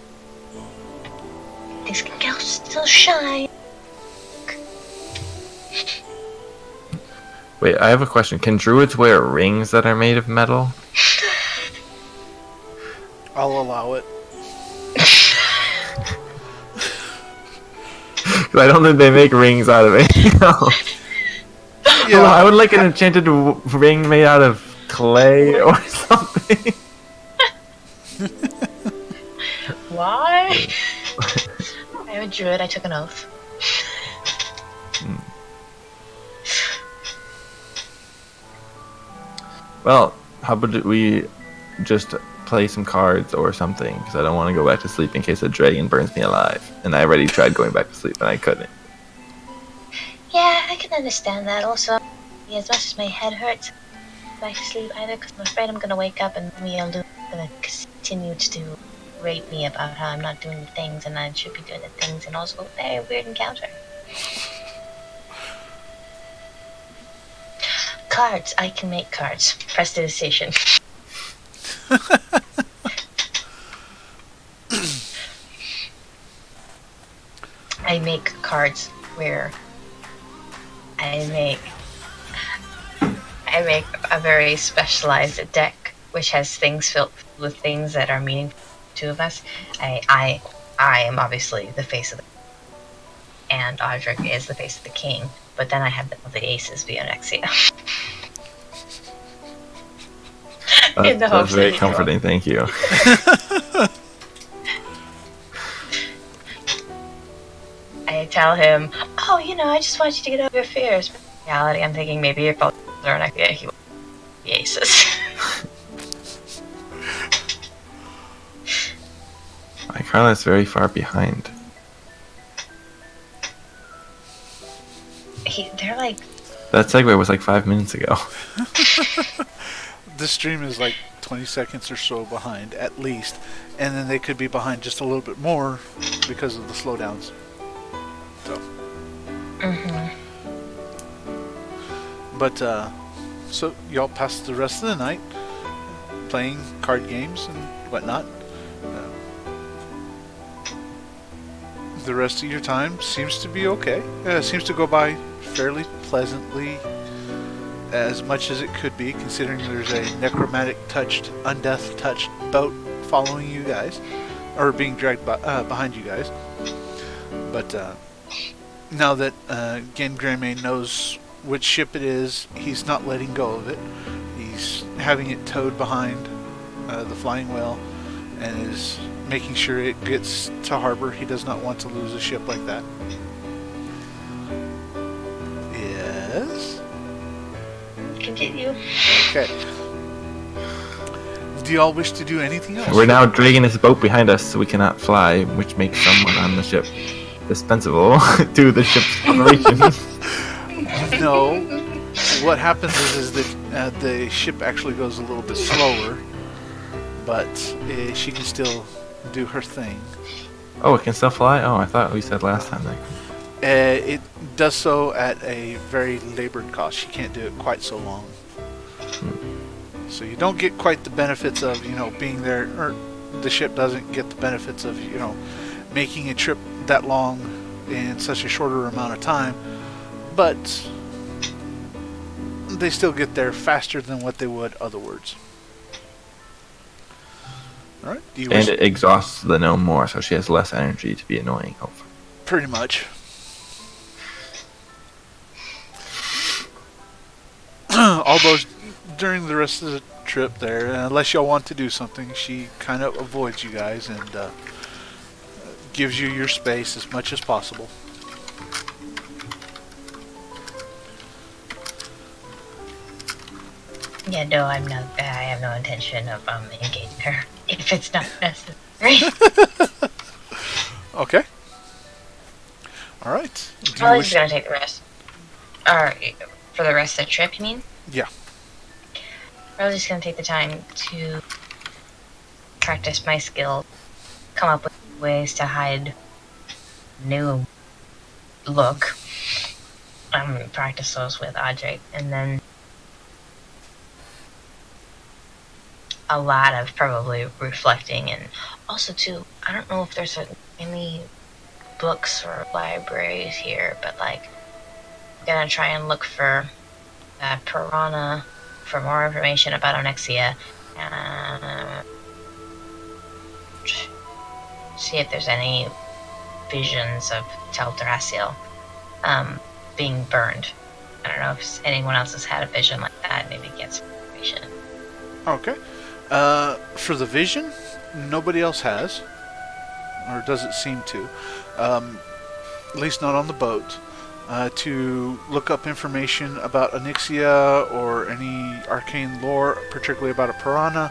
Things can still shine. Wait, I have a question. Can druids wear rings that are made of metal? I'll allow it. I don't think they make rings out of anything else. Yeah. Oh, I would like an enchanted ring made out of clay or something. Why? I'm a druid, I took an oath. Well, how about we just play some cards or something? Because I don't want to go back to sleep in case a dragon burns me alive. And I already tried going back to sleep and I couldn't. Yeah, I can understand that. Also, as much as my head hurts, I'm back to sleep either because I'm afraid I'm gonna wake up and Mialu's gonna continue to rate me about how I'm not doing the things and I should be doing the things, and also a very weird encounter. Cards. I can make cards. Prestidigitation. I make cards where I make a very specialized deck which has things filled with things that are meaningful to two of us. I am obviously the face of the and Audric is the face of the king, but then I have the aces via Nexia. In the That's hopes very that you comforting, thank you. I tell him, oh, I just want you to get over your fears. But in reality, I'm thinking maybe if I'll learn, he will. Jesus. My Carla's very far behind. They're like, That segue was like 5 minutes ago. The stream is like 20 seconds or so behind, at least. And then they could be behind just a little bit more because of the slowdowns. So. But, so y'all pass the rest of the night playing card games and whatnot. The rest of your time seems to be okay. Seems to go by fairly pleasantly, as much as it could be, considering there's a necromantic touched, undeath touched boat following you guys, or being dragged behind you guys. But now that Gengreme knows which ship it is, he's not letting go of it. He's having it towed behind the flying whale, and is making sure it gets to harbor. He does not want to lose a ship like that. Yes? continue. Okay. Do y'all wish to do anything else? We're now dragging this boat behind us so we cannot fly, which makes someone on the ship dispensable to the ship's operations. No. What happens is that the ship actually goes a little bit slower, but she can still do her thing. Oh, it can still fly? Oh, I thought we said last time that. It does so at a very labored cost. She can't do it quite so long. So you don't get quite the benefits of, being there, or the ship doesn't get the benefits of, making a trip that long in such a shorter amount of time, but they still get there faster than what they would otherwise. Alright, And it exhausts the gnome more, so she has less energy to be annoying, hopefully. Pretty much. Although during the rest of the trip there, unless y'all want to do something, she kind of avoids you guys and gives you your space as much as possible. Yeah, no, I have no intention of engaging her if it's not necessary. Okay. Alright. Probably just gonna take the rest. For the rest of the trip, you mean? Yeah. Probably just gonna take the time to practice my skill, come up with ways to hide new look. Practice those with Audric, and then a lot of probably reflecting, and also too, I don't know if there's any books or libraries here, but like, I'm gonna try and look for Piranha for more information about Onyxia, and see if there's any visions of Teldrassil being burned. I don't know if anyone else has had a vision like that. Maybe get some information. Okay. For the vision, nobody else has, or doesn't seem to. At least not on the boat. To look up information about Onyxia or any arcane lore, particularly about a piranha,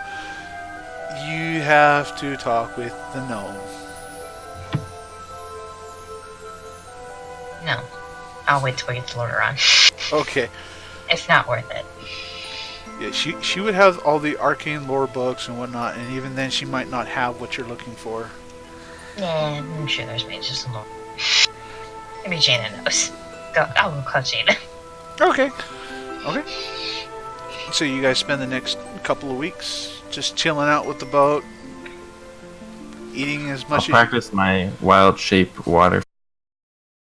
you have to talk with the gnome. No. I'll wait till we get to Lordaeron. Okay. It's not worth it. Yeah, she would have all the arcane lore books and whatnot, and even then she might not have what you're looking for. Yeah, I'm sure there's maybe just some more. Maybe Jaina knows. I'll go call Jaina. Okay. Okay. So you guys spend the next couple of weeks just chilling out with the boat, eating as I'll much as practice my wild shape water